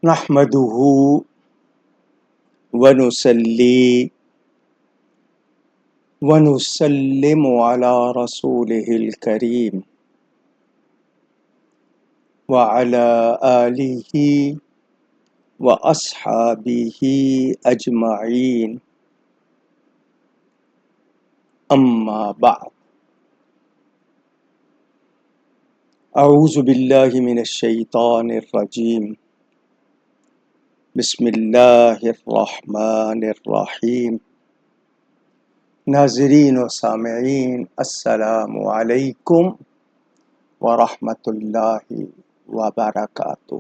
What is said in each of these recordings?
نحمده ونصلي ونسلم على رسوله الكريم وعلى آله وأصحابه أجمعين. أما بعد، أعوذ بالله من الشيطان الرجيم. بسم اللہ الرحمن الرحیم. ناظرین و سامعین، السلام علیکم ورحمۃ اللہ وبرکاتہ.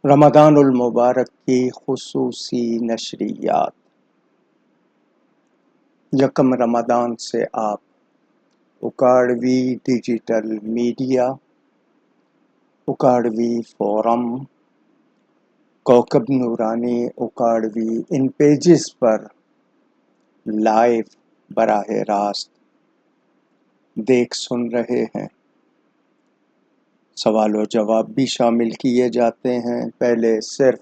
رمضان المبارک کی خصوصی نشریات. یکم رمضان سے آپ اکاڑوی ڈیجیٹل میڈیا، اکاڑوی فورم، کوکب نورانی اکاڑوی ان پیجز پر لائیو براہ راست دیکھ سن رہے ہیں. سوال و جواب بھی شامل کیے جاتے ہیں. پہلے صرف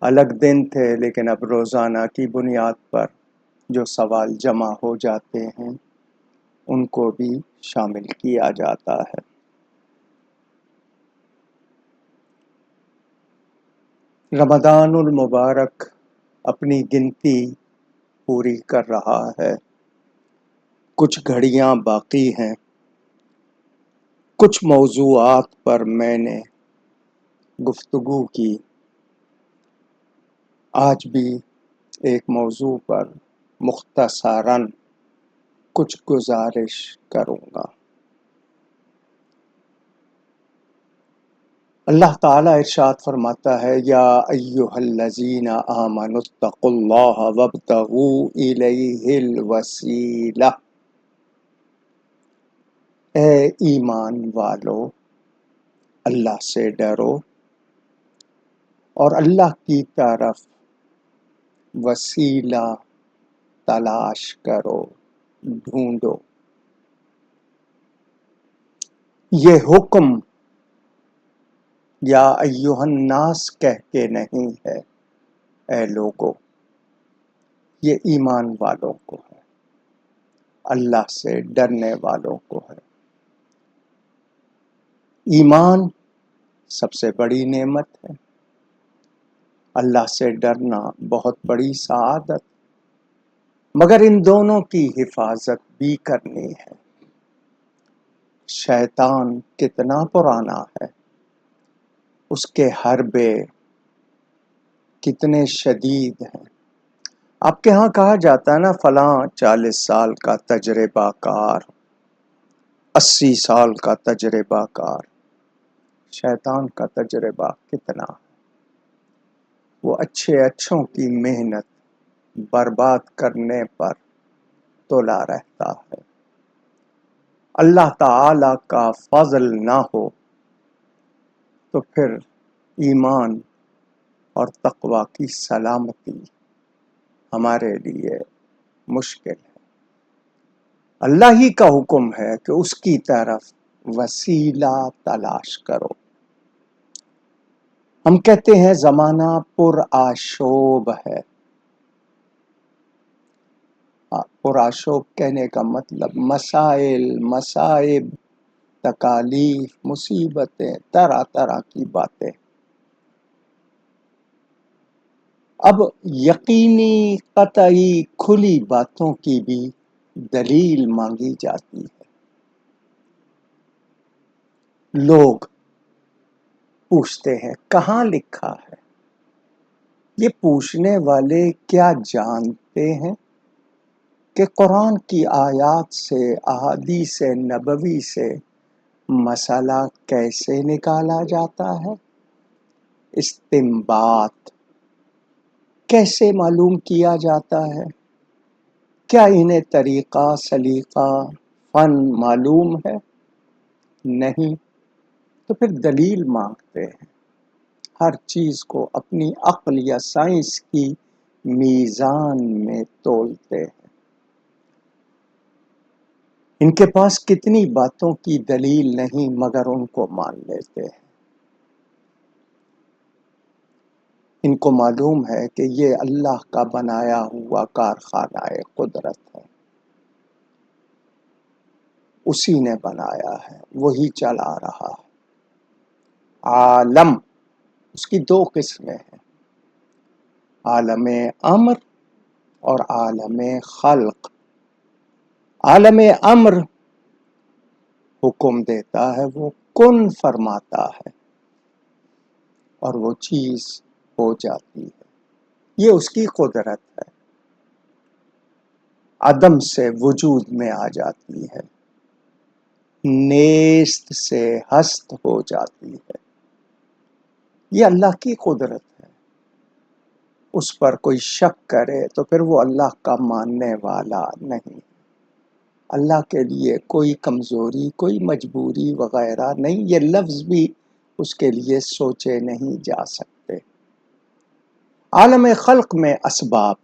الگ دن تھے، لیکن اب روزانہ کی بنیاد پر جو سوال جمع ہو جاتے ہیں ان کو بھی شامل کیا جاتا ہے. رمضان المبارک اپنی گنتی پوری کر رہا ہے. کچھ گھڑیاں باقی ہیں. کچھ موضوعات پر میں نے گفتگو کی. آج بھی ایک موضوع پر مختصراً کچھ گزارش کروں گا. اللہ تعالیٰ ارشاد فرماتا ہے: یا ایھا الذین آمنوا اتقوا اللہ وابتغوا الیہ الوسیلہ. اے ایمان والو، اللہ سے ڈرو اور اللہ کی طرف وسیلہ تلاش کرو، ڈھونڈو. یہ حکم یا ایھا الناس کہہ کے نہیں ہے اے لوگو، یہ ایمان والوں کو ہے، اللہ سے ڈرنے والوں کو ہے. ایمان سب سے بڑی نعمت ہے. اللہ سے ڈرنا بہت بڑی سعادت، مگر ان دونوں کی حفاظت بھی کرنی ہے. شیطان کتنا پرانا ہے، اس کے حربے کتنے شدید ہیں. آپ کے ہاں کہا جاتا ہے نا، فلاں 40 سال کا تجربہ کار، 80 سال کا تجربہ کار. شیطان کا تجربہ کتنا ہے. وہ اچھوں کی محنت برباد کرنے پر تلا رہتا ہے. اللہ تعالی کا فضل نہ ہو تو پھر ایمان اور تقوی کی سلامتی ہمارے لیے مشکل ہے. اللہ ہی کا حکم ہے کہ اس کی طرف وسیلہ تلاش کرو. ہم کہتے ہیں زمانہ پر آشوب ہے. پر آشوب کہنے کا مطلب مسائل، مصائب، تکالیف، مصیبتیں، طرح طرح کی باتیں. اب یقینی، قطعی، کھلی باتوں کی بھی دلیل مانگی جاتی ہے. لوگ پوچھتے ہیں کہاں لکھا ہے. یہ پوچھنے والے کیا جانتے ہیں کہ قرآن کی آیات سے، احادیث نبوی سے مسئلہ کیسے نکالا جاتا ہے؟ استنباط کیسے معلوم کیا جاتا ہے؟ کیا انہیں طریقہ، سلیقہ، فن معلوم ہے؟ نہیں. تو پھر دلیل مانگتے ہیں. ہر چیز کو اپنی عقل یا سائنس کی میزان میں تولتے ہیں. ان کے پاس کتنی باتوں کی دلیل نہیں مگر ان کو مان لیتے ہیں۔ ان کو معلوم ہے کہ یہ اللہ کا بنایا ہوا کارخانہ قدرت ہے، اسی نے بنایا ہے، وہی چلا رہا ہے۔ عالم، اس کی دو قسمیں ہیں، عالم امر اور عالم خلق۔ عالم امر حکم دیتا ہے، وہ کن فرماتا ہے اور وہ چیز ہو جاتی ہے، یہ اس کی قدرت ہے، عدم سے وجود میں آ جاتی ہے، نیست سے ہست ہو جاتی ہے، یہ اللہ کی قدرت ہے۔ اس پر کوئی شک کرے تو پھر وہ اللہ کا ماننے والا نہیں۔ اللہ کے لیے کوئی کمزوری، کوئی مجبوری وغیرہ نہیں، یہ لفظ بھی اس کے لیے سوچے نہیں جا سکتے۔ عالم خلق میں اسباب،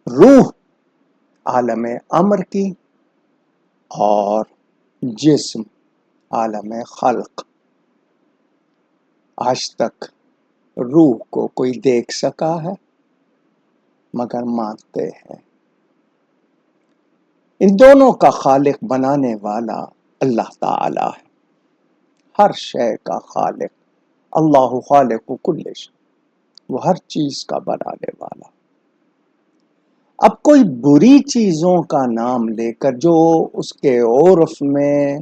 روح عالم امر کی اور جسم عالم خلق۔ آج تک روح کو کوئی دیکھ سکا ہے مگر مانتے ہیں۔ ان دونوں کا خالق بنانے والا اللہ تعالی ہے، ہر شے کا خالق، اللہ خالق کل شے، وہ ہر چیز کا بنانے والا۔ اب کوئی بری چیزوں کا نام لے کر جو اس کے عرف میں،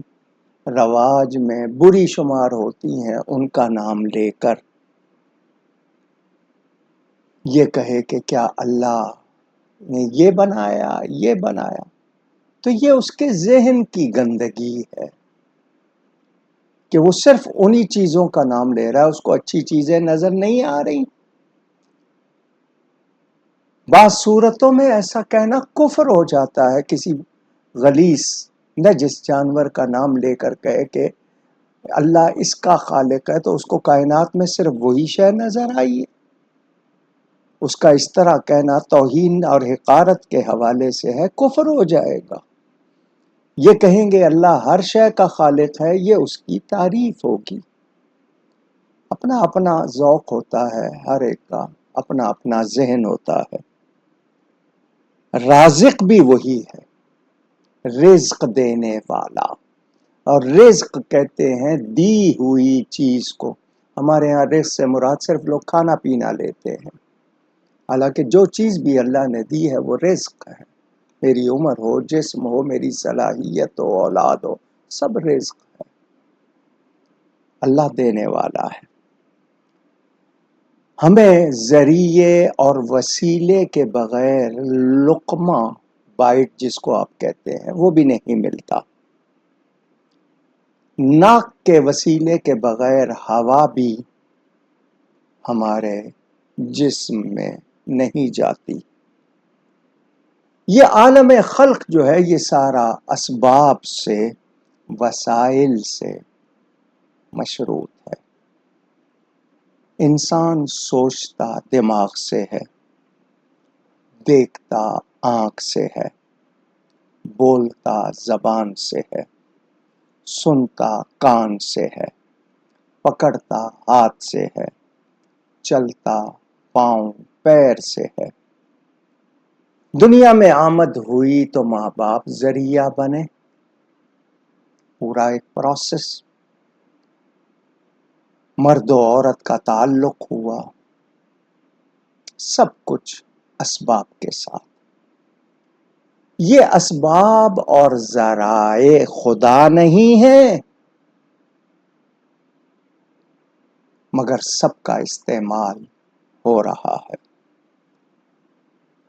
رواج میں بری شمار ہوتی ہیں، ان کا نام لے کر یہ کہے کہ کیا اللہ نے یہ بنایا، یہ بنایا، تو یہ اس کے ذہن کی گندگی ہے کہ وہ صرف انہی چیزوں کا نام لے رہا ہے، اس کو اچھی چیزیں نظر نہیں آ رہی۔ بعض صورتوں میں ایسا کہنا کفر ہو جاتا ہے، کسی غلیظ نجس جانور کا نام لے کر کہے کہ اللہ اس کا خالق ہے، تو اس کو کائنات میں صرف وہی شے نظر آئی ہے۔ اس کا اس طرح کہنا توہین اور حقارت کے حوالے سے ہے، کفر ہو جائے گا۔ یہ کہیں گے اللہ ہر شے کا خالق ہے، یہ اس کی تعریف ہوگی۔ اپنا اپنا ذوق ہوتا ہے، ہر ایک کا اپنا اپنا ذہن ہوتا ہے۔ رازق بھی وہی ہے، رزق دینے والا، اور رزق کہتے ہیں دی ہوئی چیز کو۔ ہمارے ہاں رزق سے مراد صرف لوگ کھانا پینا لیتے ہیں، حالانکہ جو چیز بھی اللہ نے دی ہے وہ رزق ہے۔ میری عمر ہو، جسم ہو، میری صلاحیت ہو، اولاد ہو، سب رزق ہے، اللہ دینے والا ہے۔ ہمیں ذریعے اور وسیلے کے بغیر لقمہ، بائٹ جس کو آپ کہتے ہیں، وہ بھی نہیں ملتا۔ ناک کے وسیلے کے بغیر ہوا بھی ہمارے جسم میں نہیں جاتی۔ یہ عالم خلق جو ہے یہ سارا اسباب سے، وسائل سے مشروط ہے۔ انسان سوچتا دماغ سے ہے، دیکھتا آنکھ سے ہے، بولتا زبان سے ہے، سنتا کان سے ہے، پکڑتا ہاتھ سے ہے، چلتا پاؤں پیر سے ہے۔ دنیا میں آمد ہوئی تو ماں باپ ذریعہ بنے، پورا ایک پروسیس، مرد و عورت کا تعلق ہوا، سب کچھ اسباب کے ساتھ۔ یہ اسباب اور ذرائع خدا نہیں ہیں، مگر سب کا استعمال ہو رہا ہے۔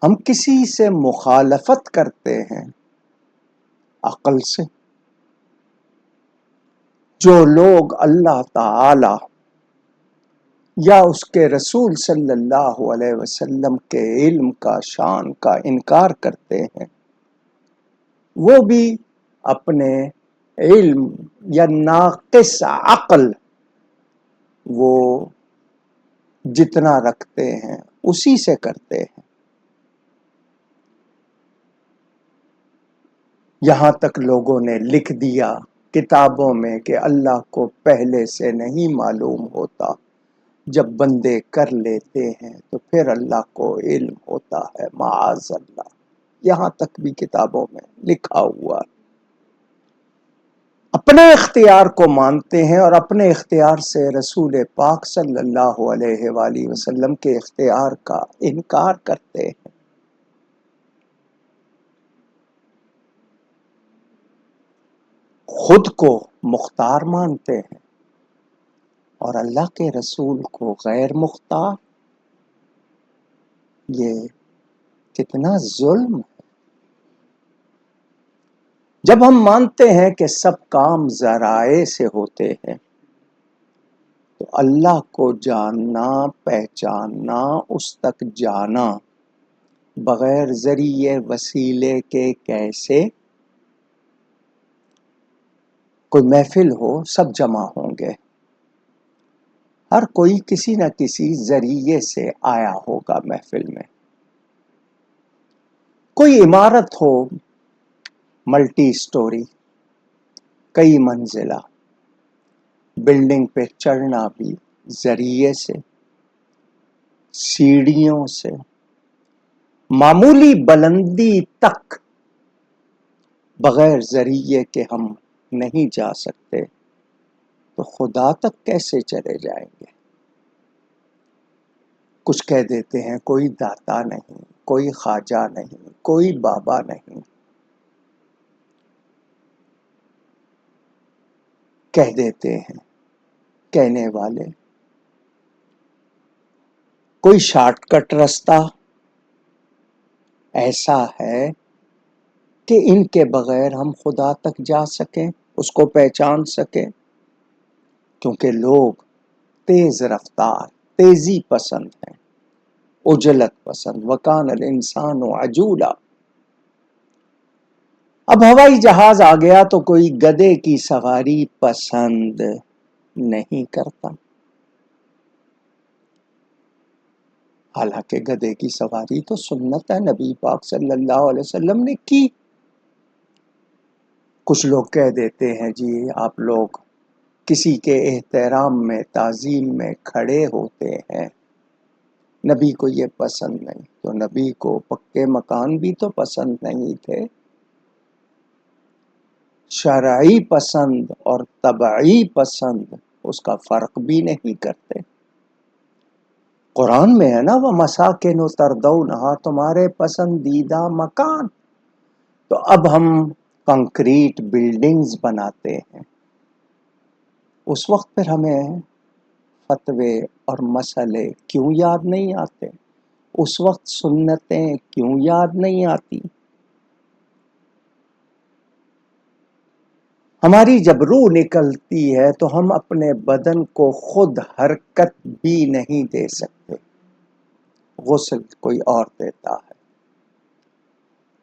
ہم کسی سے مخالفت کرتے ہیں عقل سے۔ جو لوگ اللہ تعالی یا اس کے رسول صلی اللہ علیہ وسلم کے علم کا، شان کا انکار کرتے ہیں، وہ بھی اپنے علم یا ناقص عقل وہ جتنا رکھتے ہیں اسی سے کرتے ہیں۔ یہاں تک لوگوں نے لکھ دیا کتابوں میں کہ اللہ کو پہلے سے نہیں معلوم ہوتا، جب بندے کر لیتے ہیں تو پھر اللہ کو علم ہوتا ہے، معاذ اللہ۔ یہاں تک بھی کتابوں میں لکھا ہوا۔ اپنے اختیار کو مانتے ہیں اور اپنے اختیار سے رسول پاک صلی اللہ علیہ وآلہ وسلم کے اختیار کا انکار کرتے ہیں۔ خود کو مختار مانتے ہیں اور اللہ کے رسول کو غیر مختار۔ یہ کتنا ظلم ہے۔ جب ہم مانتے ہیں کہ سب کام ذرائع سے ہوتے ہیں تو اللہ کو جاننا، پہچاننا، اس تک جانا بغیر ذریعے وسیلے کے کیسے؟ کوئی محفل ہو، سب جمع ہوں گے، ہر کوئی کسی نہ کسی ذریعے سے آیا ہوگا محفل میں۔ کوئی عمارت ہو ملٹی سٹوری، کئی منزلہ، بلڈنگ پہ چڑھنا بھی ذریعے سے، سیڑھیوں سے، معمولی بلندی تک بغیر ذریعے کے ہم نہیں جا سکتے، تو خدا تک کیسے چلے جائیں گے؟ کچھ کہہ دیتے ہیں کوئی داتا نہیں، کوئی خواجہ نہیں، کوئی بابا نہیں، کہہ دیتے ہیں کہنے والے۔ کوئی شارٹ کٹ رستہ ایسا ہے کہ ان کے بغیر ہم خدا تک جا سکیں، اس کو پہچان سکیں؟ کیونکہ لوگ تیز رفتار، تیزی پسند ہیں، عجلت پسند، وکان الانسان عجولا۔ اب ہوائی جہاز آ گیا تو کوئی گدھے کی سواری پسند نہیں کرتا، حالانکہ گدھے کی سواری تو سنت ہے، نبی پاک صلی اللہ علیہ وسلم نے کی۔ کچھ لوگ کہہ دیتے ہیں جی آپ لوگ کسی کے احترام میں، تعظیم میں کھڑے ہوتے ہیں، نبی کو یہ پسند نہیں۔ تو نبی کو پکے مکان بھی تو پسند نہیں تھے۔ شرعی پسند اور طبعی پسند، اس کا فرق بھی نہیں کرتے۔ قرآن میں ہے نا وَمَسَاكِنُ تَرْضَوْنَهَا، تمہارے پسندیدہ مکان۔ تو اب ہم کنکریٹ بلڈنگز بناتے ہیں، اس وقت پھر ہمیں فتوے اور مسئلے کیوں یاد نہیں آتے؟ اس وقت سنتیں کیوں یاد نہیں آتی؟ ہماری جب روح نکلتی ہے تو ہم اپنے بدن کو خود حرکت بھی نہیں دے سکتے، غسل کوئی اور دیتا ہے۔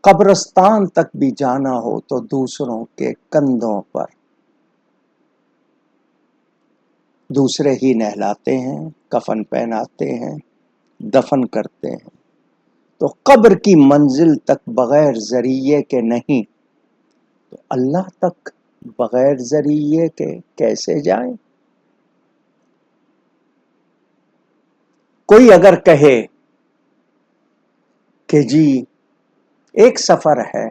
قبرستان تک بھی جانا ہو تو دوسروں کے کندھوں پر، دوسرے ہی نہلاتے ہیں، کفن پہناتے ہیں، دفن کرتے ہیں۔ تو قبر کی منزل تک بغیر ذریعے کے نہیں، تو اللہ تک بغیر ذریعے کے کیسے جائیں؟ کوئی اگر کہے کہ جی ایک سفر ہے،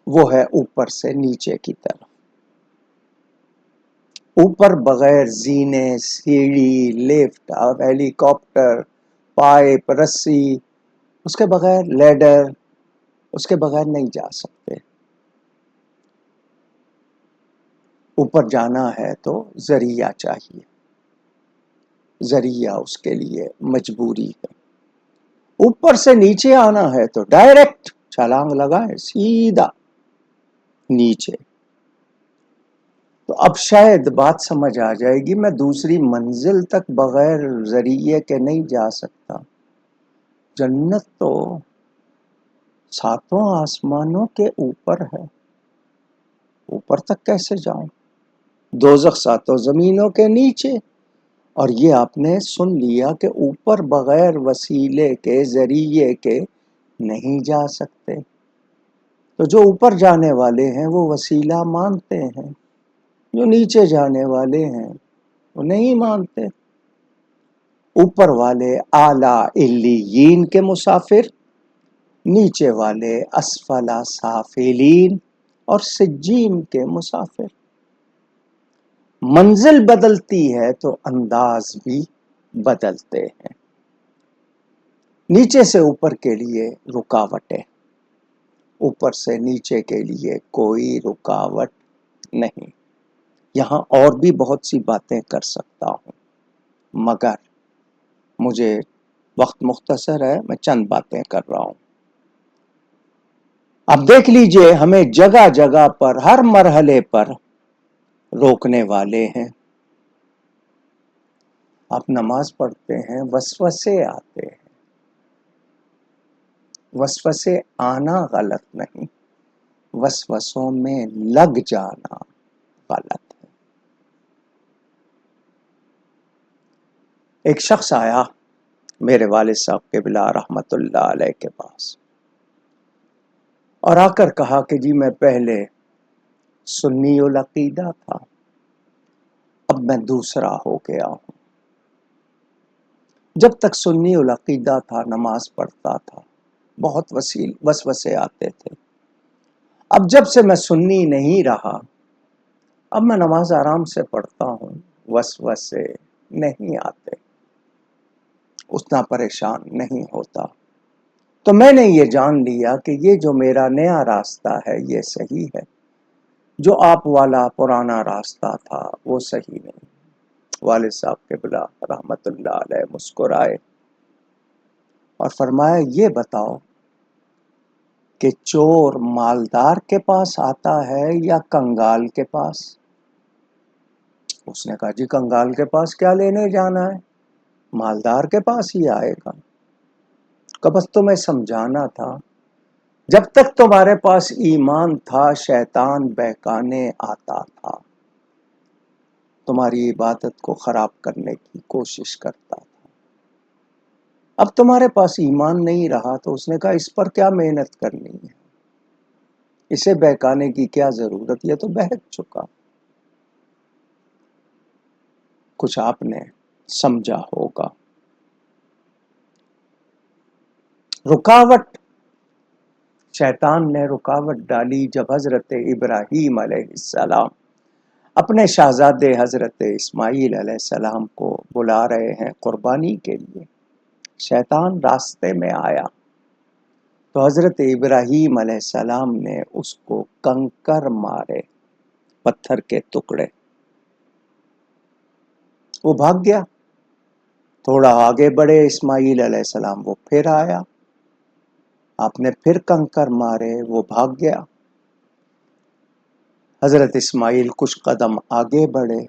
وہ ہے اوپر سے نیچے کی طرف، اوپر بغیر زینے، سیڑھی، لفٹ، ہیلی کاپٹر، پائپ، رسی، اس کے بغیر لیڈر، اس کے بغیر نہیں جا سکتے۔ اوپر جانا ہے تو ذریعہ چاہیے، ذریعہ اس کے لیے مجبوری ہے۔ اوپر سے نیچے آنا ہے تو ڈائریکٹ چھلانگ لگائے سیدھا نیچے۔ تو اب شاید بات سمجھ آ جائے گی، میں دوسری منزل تک بغیر ذریعے کے نہیں جا سکتا۔ جنت تو ساتوں آسمانوں کے اوپر ہے، اوپر تک کیسے جاؤں؟ دوزخ ساتوں زمینوں کے نیچے۔ اور یہ آپ نے سن لیا کہ اوپر بغیر وسیلے کے، ذریعے کے نہیں جا سکتے۔ تو جو اوپر جانے والے ہیں وہ وسیلہ مانتے ہیں، جو نیچے جانے والے ہیں وہ نہیں مانتے۔ اوپر والے اعلیٰ علیین کے مسافر، نیچے والے اسفل سافلین اور سجین کے مسافر۔ منزل بدلتی ہے تو انداز بھی بدلتے ہیں۔ نیچے سے اوپر کے لیے رکاوٹیں، اوپر سے نیچے کے لیے کوئی رکاوٹ نہیں۔ یہاں اور بھی بہت سی باتیں کر سکتا ہوں، مگر مجھے وقت مختصر ہے، میں چند باتیں کر رہا ہوں۔ اب دیکھ لیجئے، ہمیں جگہ جگہ پر، ہر مرحلے پر روکنے والے ہیں۔ آپ نماز پڑھتے ہیں، وسوسے آتے ہیں۔ وسوسے آنا غلط نہیں، وسوسوں میں لگ جانا غلط ہے۔ ایک شخص آیا میرے والد صاحب قبلہ رحمت اللہ علیہ کے پاس، اور آ کر کہا کہ جی میں پہلے سنی العقیدہ تھا، اب میں دوسرا ہو گیا ہوں۔ جب تک سنی العقیدہ تھا، نماز پڑھتا تھا، بہت وسوسے آتے تھے۔ اب جب سے میں سنی نہیں رہا، اب میں نماز آرام سے پڑھتا ہوں، وسوسے نہیں آتے، اتنا پریشان نہیں ہوتا۔ تو میں نے یہ جان لیا کہ یہ جو میرا نیا راستہ ہے یہ صحیح ہے، جو آپ والا پرانا راستہ تھا وہ صحیح نہیں۔ والد صاحب قبلہ رحمت اللہ علیہ مسکرائے اور فرمایا یہ بتاؤ کہ چور مالدار کے پاس آتا ہے یا کنگال کے پاس؟ اس نے کہا جی کنگال کے پاس کیا لینے جانا ہے، مالدار کے پاس ہی آئے گا۔ کہ بس تمہیں سمجھانا تھا، جب تک تمہارے پاس ایمان تھا شیطان بہکانے آتا تھا، تمہاری عبادت کو خراب کرنے کی کوشش کرتا تھا۔ اب تمہارے پاس ایمان نہیں رہا تو اس نے کہا اس پر کیا محنت کرنی ہے، اسے بہکانے کی کیا ضرورت، یہ تو بہک چکا۔ کچھ آپ نے سمجھا ہوگا۔ رکاوٹ، شیطان نے رکاوٹ ڈالی جب حضرت ابراہیم علیہ السلام اپنے شہزادے حضرت اسماعیل علیہ السلام کو بلا رہے ہیں قربانی کے لیے۔ شیطان راستے میں آیا تو حضرت ابراہیم علیہ السلام نے اس کو کنکر مارے، پتھر کے ٹکڑے۔ وہ بھاگ گیا، تھوڑا آگے بڑھے اسماعیل علیہ السلام، وہ پھر آیا، آپ نے پھر کنکر مارے، وہ بھاگ گیا۔ حضرت اسماعیل کچھ قدم آگے بڑھے،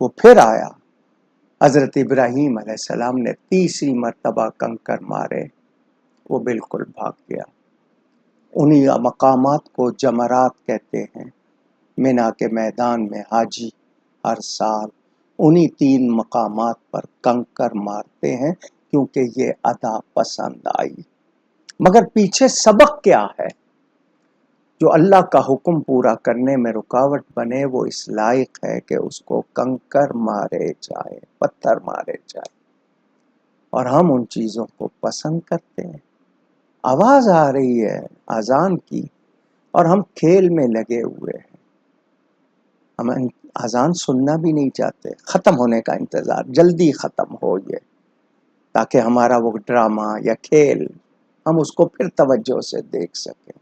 وہ پھر آیا، حضرت ابراہیم علیہ السلام نے تیسری مرتبہ کنکر مارے، وہ بالکل بھاگ گیا۔ انہی مقامات کو جمرات کہتے ہیں۔ مینا کے میدان میں حاجی ہر سال انہی 3 مقامات پر کنکر مارتے ہیں کیونکہ یہ ادا پسند آئی۔ مگر پیچھے سبق کیا ہے؟ جو اللہ کا حکم پورا کرنے میں رکاوٹ بنے وہ اس لائق ہے کہ اس کو کنکر مارے جائے، پتھر مارے جائے، اور ہم ان چیزوں کو پسند کرتے ہیں۔ آواز آ رہی ہے اذان کی اور ہم کھیل میں لگے ہوئے ہیں، ہم اذان سننا بھی نہیں چاہتے، ختم ہونے کا انتظار، جلدی ختم ہو یہ، تاکہ ہمارا وہ ڈرامہ یا کھیل ہم اس کو پھر توجہ سے دیکھ سکیں۔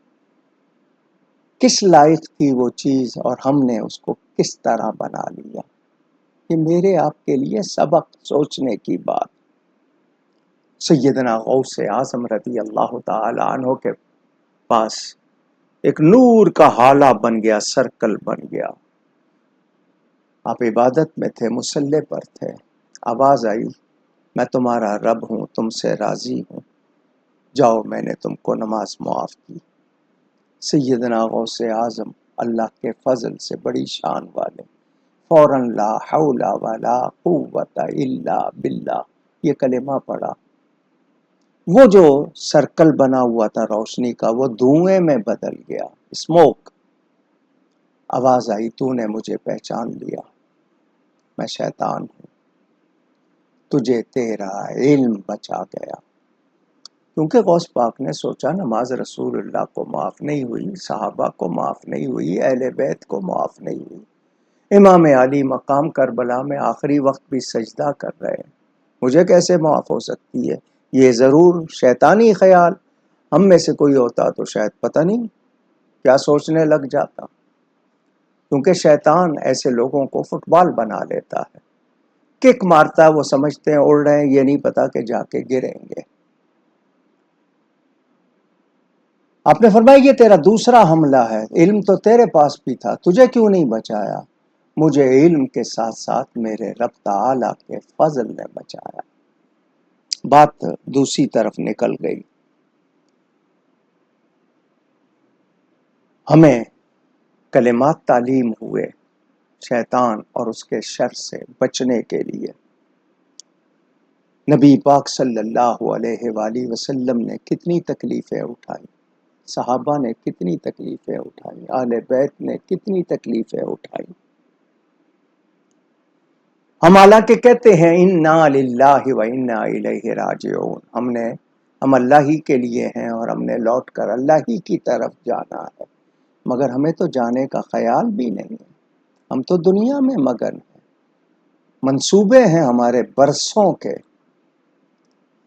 کس لائق تھی وہ چیز اور ہم نے اس کو کس طرح بنا لیا، یہ میرے آپ کے لیے سبق، سوچنے کی بات۔ سیدنا غوث اعظم رضی اللہ تعالی عنہ کے پاس ایک نور کا حالہ بن گیا، سرکل بن گیا۔ آپ عبادت میں تھے، مصلی پر تھے، آواز آئی میں تمہارا رب ہوں، تم سے راضی ہوں، جاؤ میں نے تم کو نماز معاف کی۔ سیدنا غوث اعظم اللہ کے فضل سے بڑی شان والے، فوراً لا حول ولا قوت الا باللہ یہ کلمہ پڑھا، وہ جو سرکل بنا ہوا تھا روشنی کا وہ دھوئیں میں بدل گیا، اسموک۔ آواز آئی، تو نے مجھے پہچان لیا، میں شیطان ہوں، تجھے تیرا علم بچا گیا۔ کیونکہ غوث پاک نے سوچا نماز رسول اللہ کو معاف نہیں ہوئی، صحابہ کو معاف نہیں ہوئی، اہل بیت کو معاف نہیں ہوئی، امام علی مقام کربلا میں آخری وقت بھی سجدہ کر رہے ہیں، مجھے کیسے معاف ہو سکتی ہے؟ یہ ضرور شیطانی خیال، ہم میں سے کوئی ہوتا تو شاید پتہ نہیں کیا سوچنے لگ جاتا، کیونکہ شیطان ایسے لوگوں کو فٹ بال بنا لیتا ہے، کک مارتا ہے، وہ سمجھتے ہیں اڑ رہے ہیں، یہ نہیں پتا کہ جا کے گریں گے۔ آپ نے فرمایا یہ تیرا دوسرا حملہ ہے، علم تو تیرے پاس بھی تھا، تجھے کیوں نہیں بچایا؟ مجھے علم کے ساتھ ساتھ میرے رب تعالی کے فضل نے بچایا۔ بات دوسری طرف نکل گئی۔ ہمیں کلمات تعلیم ہوئے شیطان اور اس کے شر سے بچنے کے لیے۔ نبی پاک صلی اللہ علیہ وآلہ وسلم نے کتنی تکلیفیں اٹھائی، صحابہ نے کتنی تکلیفیں اٹھائی، اہل بیت نے کتنی تکلیفیں اٹھائی۔ ہم حالانکہ کہتے ہیں انا للہ و انا الیہ راجعون، ہم اللہ ہی کے لیے ہیں اور ہم نے لوٹ کر اللہ ہی کی طرف جانا ہے، مگر ہمیں تو جانے کا خیال بھی نہیں ہے، ہم تو دنیا میں مگن ہیں، منصوبے ہیں ہمارے برسوں کے،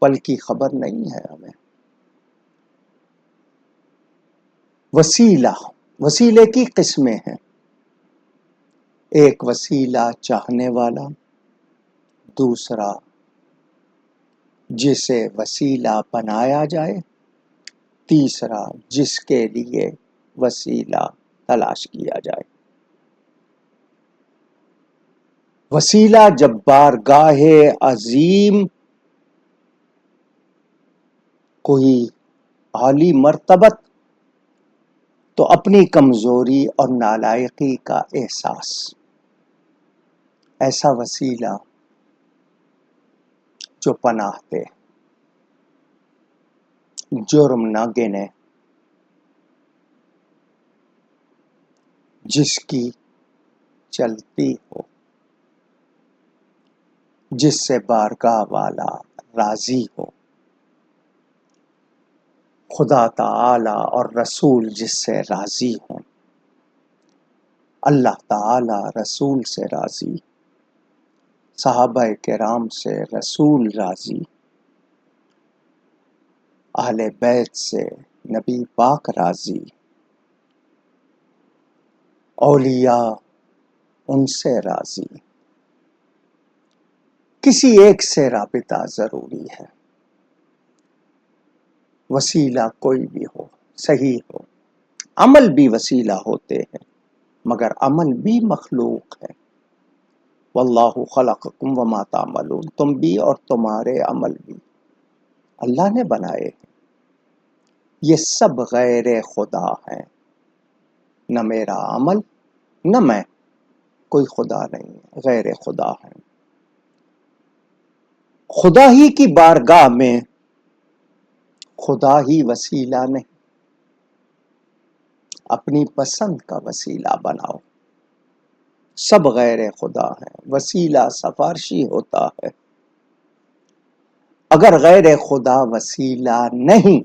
پل کی خبر نہیں ہے ہمیں۔ وسیلے کی قسمیں ہیں، ایک وسیلہ چاہنے والا، دوسرا جسے وسیلہ بنایا جائے، تیسرا جس کے لیے وسیلہ تلاش کیا جائے۔ وسیلہ جب بارگاہ عظیم کوئی عالی مرتبت تو اپنی کمزوری اور نالائقی کا احساس، ایسا وسیلہ جو پناہ دے، جرم نہ گنے، جس کی چلتی ہو، جس سے بارگاہ والا راضی ہو، خدا تعالی اور رسول جس سے راضی ہوں، اللہ تعالی رسول سے راضی، صحابہ کرام سے رسول راضی، اہل بیت سے نبی پاک راضی، اولیاء ان سے راضی، کسی ایک سے رابطہ ضروری ہے، وسیلہ کوئی بھی ہو، صحیح ہو، عمل بھی وسیلہ ہوتے ہیں مگر عمل بھی مخلوق ہے، واللہ خلقکم وما تعملون، تم بھی اور تمہارے عمل بھی اللہ نے بنائے ہیں، یہ سب غیر خدا ہیں، نہ میرا عمل نہ میں، کوئی خدا نہیں ہے، غیر خدا ہے۔ خدا ہی کی بارگاہ میں خدا ہی وسیلہ نہیں، اپنی پسند کا وسیلہ بناؤ، سب غیر خدا ہیں، وسیلہ سفارشی ہوتا ہے۔ اگر غیر خدا وسیلہ نہیں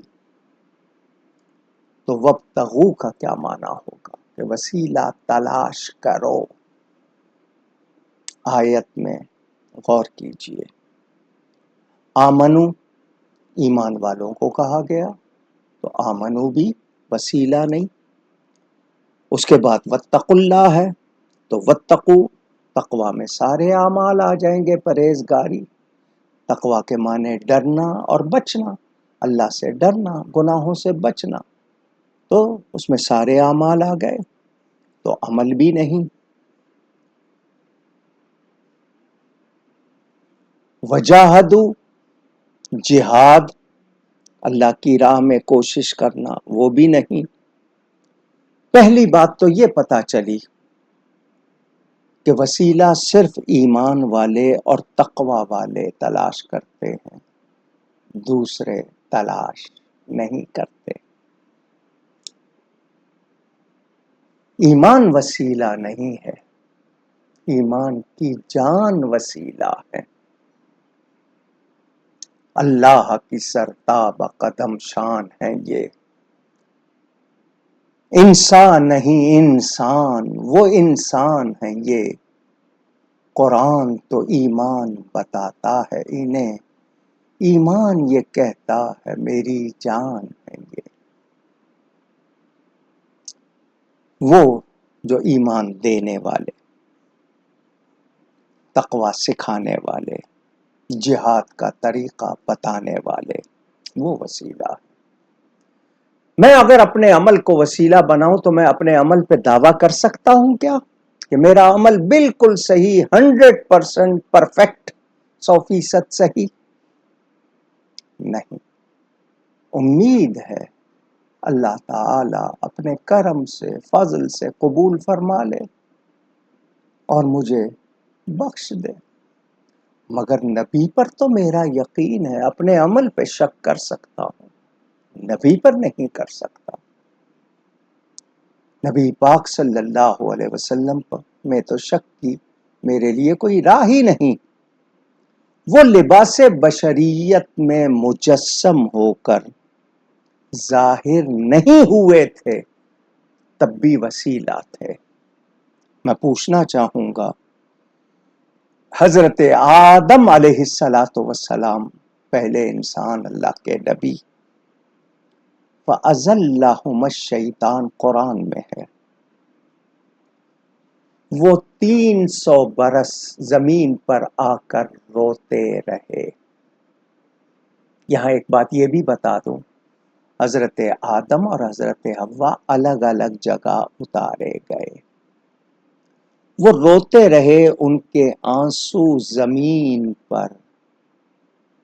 تو وابتغوا کا کیا معنی ہوگا کہ وسیلہ تلاش کرو۔ آیت میں غور کیجئے، آمنو ایمان والوں کو کہا گیا، تو آمنو بھی وسیلہ نہیں، اس کے بعد واتقوا اللہ ہے تو واتقو، تقوی میں سارے اعمال آ جائیں گے، پرہیزگاری، تقوی کے معنی ڈرنا اور بچنا، اللہ سے ڈرنا، گناہوں سے بچنا، تو اس میں سارے اعمال آ گئے، تو عمل بھی نہیں۔ وجاہدو، جہاد، اللہ کی راہ میں کوشش کرنا، وہ بھی نہیں۔ پہلی بات تو یہ پتہ چلی کہ وسیلہ صرف ایمان والے اور تقوی والے تلاش کرتے ہیں، دوسرے تلاش نہیں کرتے۔ ایمان وسیلہ نہیں ہے، ایمان کی جان وسیلہ ہے۔ اللہ کی سرتاب قدم شان ہے یہ، انسان نہیں انسان، وہ انسان ہے یہ۔ قرآن تو ایمان بتاتا ہے انہیں، ایمان یہ کہتا ہے میری جان ہے یہ۔ وہ جو ایمان دینے والے، تقوی سکھانے والے، جہاد کا طریقہ بتانے والے، وہ وسیلہ ہے۔ میں اگر اپنے عمل کو وسیلہ بناؤں تو میں اپنے عمل پہ دعویٰ کر سکتا ہوں کیا کہ میرا عمل بالکل صحیح، 100% پرفیکٹ، 100% صحیح؟ نہیں۔ امید ہے اللہ تعالی اپنے کرم سے، فضل سے قبول فرما لے اور مجھے بخش دے، مگر نبی پر تو میرا یقین ہے، اپنے عمل پہ شک کر سکتا ہوں، نبی پر نہیں کر سکتا۔ نبی پاک صلی اللہ علیہ وسلم پر میں تو شک کی میرے لیے کوئی راہ ہی نہیں۔ وہ لباس بشریت میں مجسم ہو کر ظاہر نہیں ہوئے تھے، تب بھی وسیلہ تھے۔ میں پوچھنا چاہوں گا، حضرت آدم علیہ السلام پہلے انسان، اللہ کے نبی، فَأَزَلَّهُمَا الشَّيْطَانُ قرآن میں ہے، وہ 300 برس زمین پر آ کر روتے رہے۔ یہاں ایک بات یہ بھی بتا دوں، حضرت آدم اور حضرت حوا الگ الگ جگہ اتارے گئے، وہ روتے رہے، ان کے آنسو زمین پر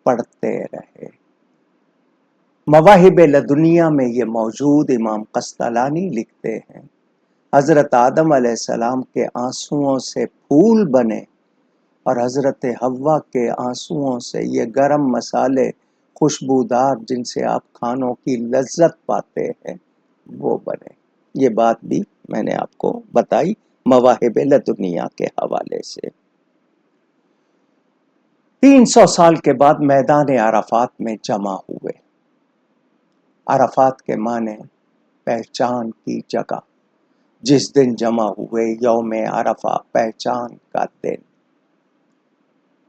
پڑتے رہے۔ مواہب لدنیا میں یہ موجود، امام قسطلانی لکھتے ہیں حضرت آدم علیہ السلام کے آنسوؤں سے پھول بنے اور حضرت حوا کے آنسوؤں سے یہ گرم مسالے خوشبودار جن سے آپ کھانوں کی لذت پاتے ہیں وہ بنے۔ یہ بات بھی میں نے آپ کو بتائی مواہب لدنیا کے حوالے سے۔ 300 سال کے بعد میدان عرفات میں جمع ہوئے۔ عرفات کے معنی پہچان کی جگہ، جس دن جمع ہوئے یوم عرفہ، پہچان کا دن۔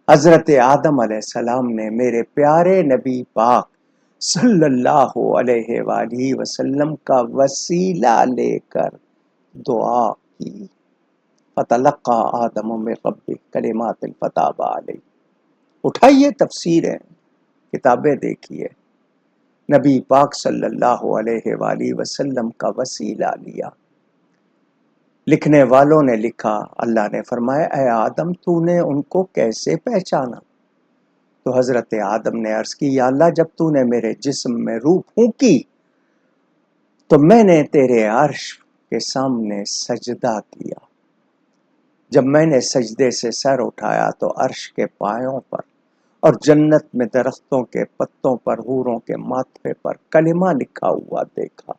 حضرت آدم علیہ السلام نے میرے پیارے نبی پاک صلی اللہ علیہ وآلہ وسلم کا وسیلہ لے کر دعا کی، فتلقى آدم من ربہ کلمات فتاب علیہ۔ اٹھائیے تفسیریں، کتابیں دیکھیے، نبی پاک صلی اللہ علیہ وآلہ وسلم کا وسیلہ لیا۔ لکھنے والوں نے لکھا، اللہ نے فرمایا اے آدم تو نے ان کو کیسے پہچانا؟ تو حضرت آدم نے عرض کی، یا اللہ جب تو نے میرے جسم میں روح پھونکی تو میں نے تیرے عرش کے سامنے سجدہ کیا، جب میں نے سجدے سے سر اٹھایا تو عرش کے پایوں پر اور جنت میں درختوں کے پتوں پر، حوروں کے ماتھے پر کلمہ لکھا ہوا دیکھا،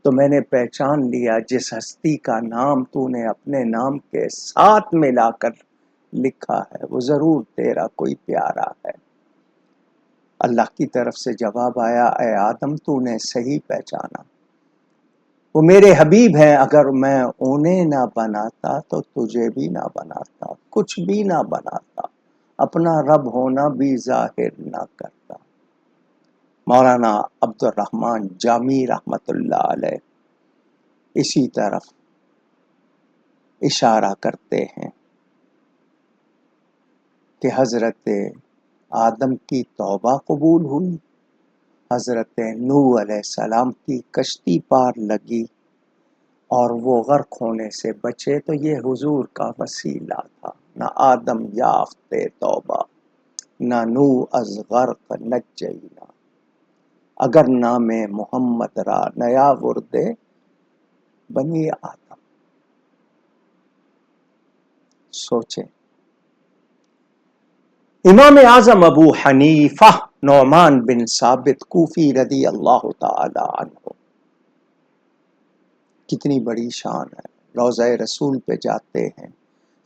تو میں نے پہچان لیا جس ہستی کا نام تو نے اپنے نام کے ساتھ ملا کر لکھا ہے وہ ضرور تیرا کوئی پیارا ہے۔ اللہ کی طرف سے جواب آیا، اے آدم تو نے صحیح پہچانا، وہ میرے حبیب ہیں، اگر میں انہیں نہ بناتا تو تجھے بھی نہ بناتا، کچھ بھی نہ بناتا، اپنا رب ہونا بھی ظاہر نہ کرتا۔ مولانا عبد الرحمن جامی رحمت اللہ علیہ اسی طرف اشارہ کرتے ہیں کہ حضرت آدم کی توبہ قبول ہوئی، حضرت نوح علیہ السلام کی کشتی پار لگی اور وہ غرق ہونے سے بچے، تو یہ حضور کا وسیلہ تھا۔ نہ آدم یافت توبہ، نہ نوح از غرق نجینا، اگر نام محمد را نیا وردے بنی آدم۔ سوچیں، امام اعظم ابو حنیفہ نعمان بن ثابت کوفی رضی اللہ تعالی عنہ، کتنی بڑی شان ہے، روضہ رسول پہ جاتے ہیں،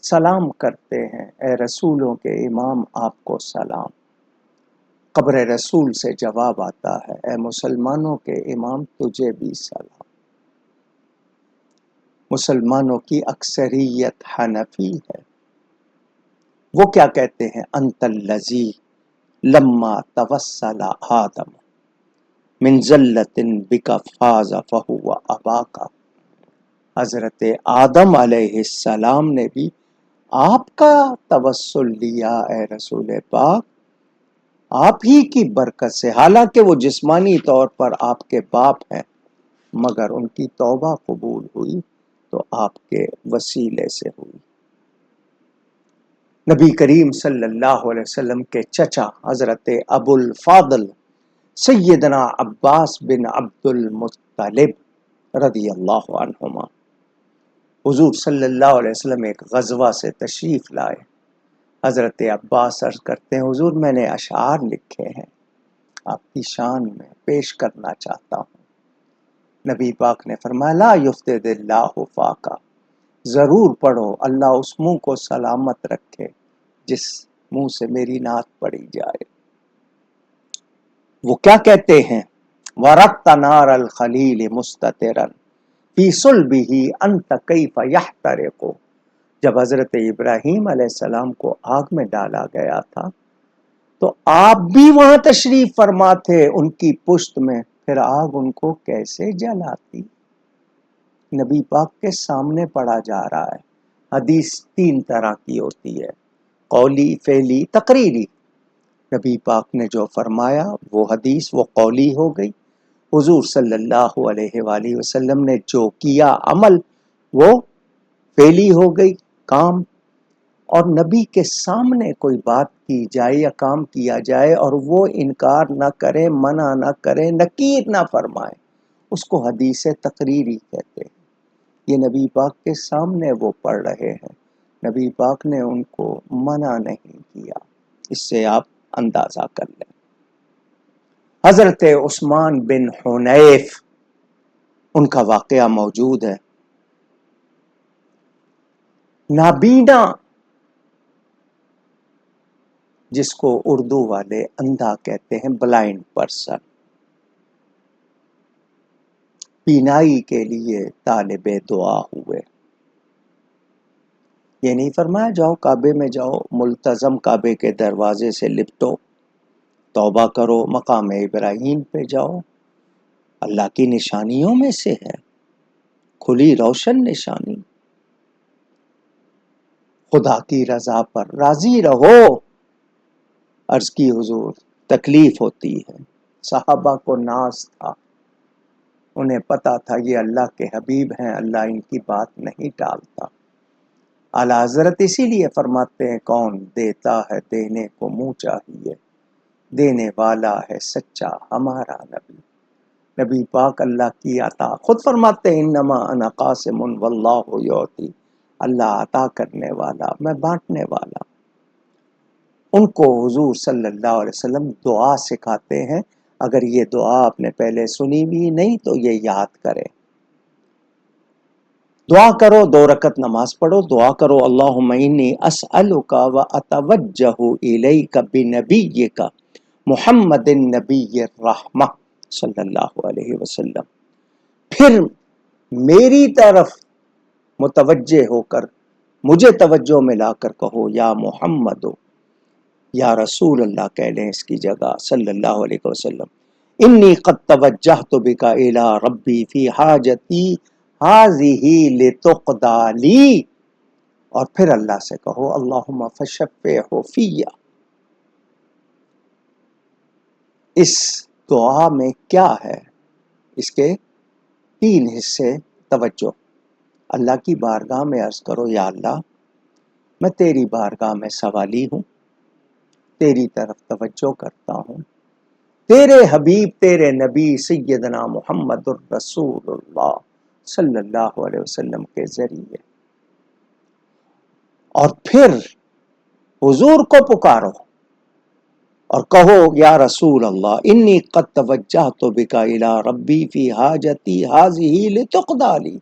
سلام کرتے ہیں، اے رسولوں کے امام آپ کو سلام۔ قبر رسول سے جواب آتا ہے، اے مسلمانوں کے امام تجھے بھی سلام۔ مسلمانوں کی اکثریت حنفی ہے، وہ کیا کہتے ہیں، انت الذی لما توسل آدم من ذلت بک فاز فہو اباک۔ حضرت آدم علیہ السلام نے بھی آپ کا توسل لیا اے رسول پاک، آپ ہی کی برکت سے، حالانکہ وہ جسمانی طور پر آپ کے باپ ہیں، مگر ان کی توبہ قبول ہوئی تو آپ کے وسیلے سے ہوئی۔ نبی کریم صلی اللہ علیہ وسلم کے چچا حضرت ابو الفاضل سیدنا عباس بن عبد المطلب رضی اللہ عنہما، حضور صلی اللہ علیہ وسلم ایک غزوہ سے تشریف لائے۔ حضرت عباس عرض کرتے ہیں، حضور میں نے اشعار لکھے ہیں، آپ کی شان میں پیش کرنا چاہتا ہوں۔ نبی پاک نے فرمایا، لا یفتد اللہ فاکا، ضرور پڑھو، اللہ اس منہ کو سلامت رکھے جس منہ سے میری نعت پڑھی جائے۔ وہ کیا کہتے ہیں، وَرَقْتَ نَارَ الْخَلِيلِ مُسْتَتِرًا فِي صُلْبِهِ أَنْتَ كَيْفَ يَحْتَرِقُ۔ جب حضرت ابراہیم علیہ السلام کو آگ میں ڈالا گیا تھا تو آپ بھی وہاں تشریف فرما تھے ان کی پشت میں، پھر آگ ان کو کیسے جلاتی؟ نبی پاک کے سامنے پڑھا جا رہا ہے۔ حدیث تین طرح کی ہوتی ہے، قولی، فعلی، تقریری۔ نبی پاک نے جو فرمایا وہ حدیث، وہ قولی ہو گئی۔ حضور صلی اللہ علیہ وآلہ وسلم نے جو کیا عمل وہ فعلی ہو گئی، کام۔ اور نبی کے سامنے کوئی بات کی جائے یا کام کیا جائے اور وہ انکار نہ کرے، منع نہ کرے، نکیر نہ فرمائے، اس کو حدیث تقریری کہتے ہیں۔ یہ نبی پاک کے سامنے وہ پڑھ رہے ہیں، نبی پاک نے ان کو منع نہیں کیا، اس سے آپ اندازہ کر لیں۔ حضرت عثمان بن حنیف، ان کا واقعہ موجود ہے۔ نابینا، جس کو اردو والے اندھا کہتے ہیں، بلائنڈ پرسن، بینائی کے لیے طالب دعا ہوئے۔ یہ نہیں فرمایا جاؤ کعبے میں جاؤ، ملتزم کعبے کے دروازے سے لپٹو، توبہ کرو، مقام ابراہیم پہ جاؤ، اللہ کی نشانیوں میں سے ہے، کھلی روشن نشانی۔ خدا کی رضا پر راضی رہو۔ عرض کی حضور تکلیف ہوتی ہے، صحابہ کو ناز تھا، انہیں پتا تھا یہ اللہ کے حبیب ہیں، اللہ ان کی بات نہیں ٹالتا۔ اعلیٰ حضرت اسی لیے فرماتے ہیں، کون دیتا ہے دینے کو منہ چاہیے، دینے والا ہے سچا ہمارا نبی۔ نبی پاک اللہ کی عطا خود فرماتے ہیں، انما انا قاسم واللہ یعطی، اللہ عطا کرنے والا، میں بانٹنے والا۔ ان کو حضور صلی اللہ علیہ وسلم دعا سکھاتے ہیں، اگر یہ دعا آپ نے پہلے سنی بھی نہیں تو یہ یاد کرے۔ دعا کرو، 2 رکعت نماز پڑھو، دعا کرو، اللہم انی اسألک و اتوجہ الیک بنبیک محمد النبی الرحمہ صلی اللہ علیہ وسلم۔ پھر میری طرف متوجہ ہو کر مجھے توجہ میں لا کر کہو، یا محمد، یا رسول اللہ کہہ لیں اس کی جگہ، صلی اللہ علیہ وسلم، انی قد توجہت بک الی ربی فی حاجتی ہذہ لتقضی لی، اور پھر اللہ سے کہو، اللہم فشفعہ فی۔ اس دعا میں کیا ہے؟ اس کے 3 حصے، توجہ۔ اللہ کی بارگاہ میں عرض کرو، یا اللہ میں تیری بارگاہ میں سوالی ہوں، تیری طرف توجہ کرتا ہوں، تیرے حبیب، تیرے نبی سیدنا محمد الرسول اللہ صلی اللہ علیہ وسلم کے ذریعے، اور پھر حضور کو پکارو، اور کہو یا رسول اللہ انی قد توجہت بک الی ربی فی حاجتی ہذہ لتقضی لی،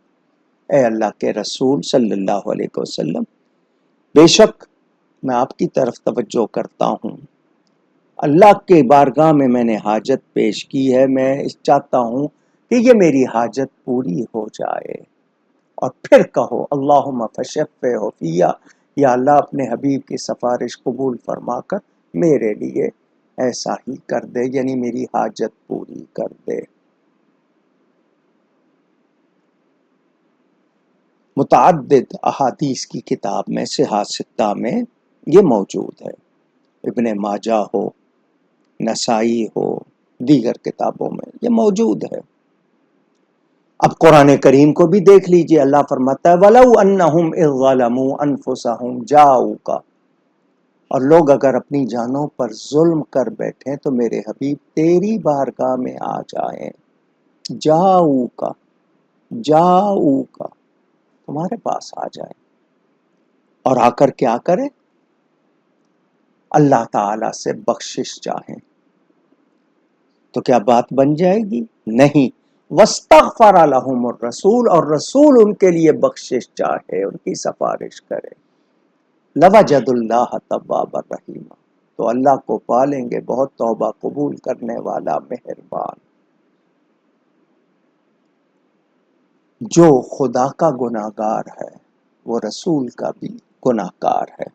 اے اللہ کے رسول صلی اللہ علیہ وسلم، بے شک میں آپ کی طرف توجہ کرتا ہوں، اللہ کے بارگاہ میں نے حاجت پیش کی ہے، میں چاہتا ہوں کہ یہ میری حاجت پوری ہو جائے۔ اور پھر کہو اللہم فشفع فیہ، یا اللہ اپنے حبیب کی سفارش قبول فرما کر میرے لیے ایسا ہی کر دے، یعنی میری حاجت پوری کر دے۔ متعدد احادیث کی کتاب میں صحاح ستہ میں یہ موجود ہے، ابن ماجہ ہو، نسائی ہو، دیگر کتابوں میں یہ موجود ہے۔ اب قرآن کریم کو بھی دیکھ لیجئے، اللہ فرماتا ہے وَلَوْ أَنَّهُمْ إِذْ ظَلَمُوا أَنفُسَهُمْ جَاءُوكَ، اور لوگ اگر اپنی جانوں پر ظلم کر بیٹھیں تو میرے حبیب تیری بارگاہ میں آ جائیں، جاؤکا تمہارے پاس آ جائیں، اور آ کر کیا کریں؟ اللہ تعالی سے بخشش چاہیں، تو کیا بات بن جائے گی؟ نہیں۔ واستغفر لهم الرسول، اور رسول ان کے لیے بخشش چاہے، ان کی سفارش کرے، لوجد اللہ توابا رحیما، تو اللہ کو پالیں گے بہت توبہ قبول کرنے والا، مہربان۔ جو خدا کا گناہگار ہے وہ رسول کا بھی گناہگار ہے،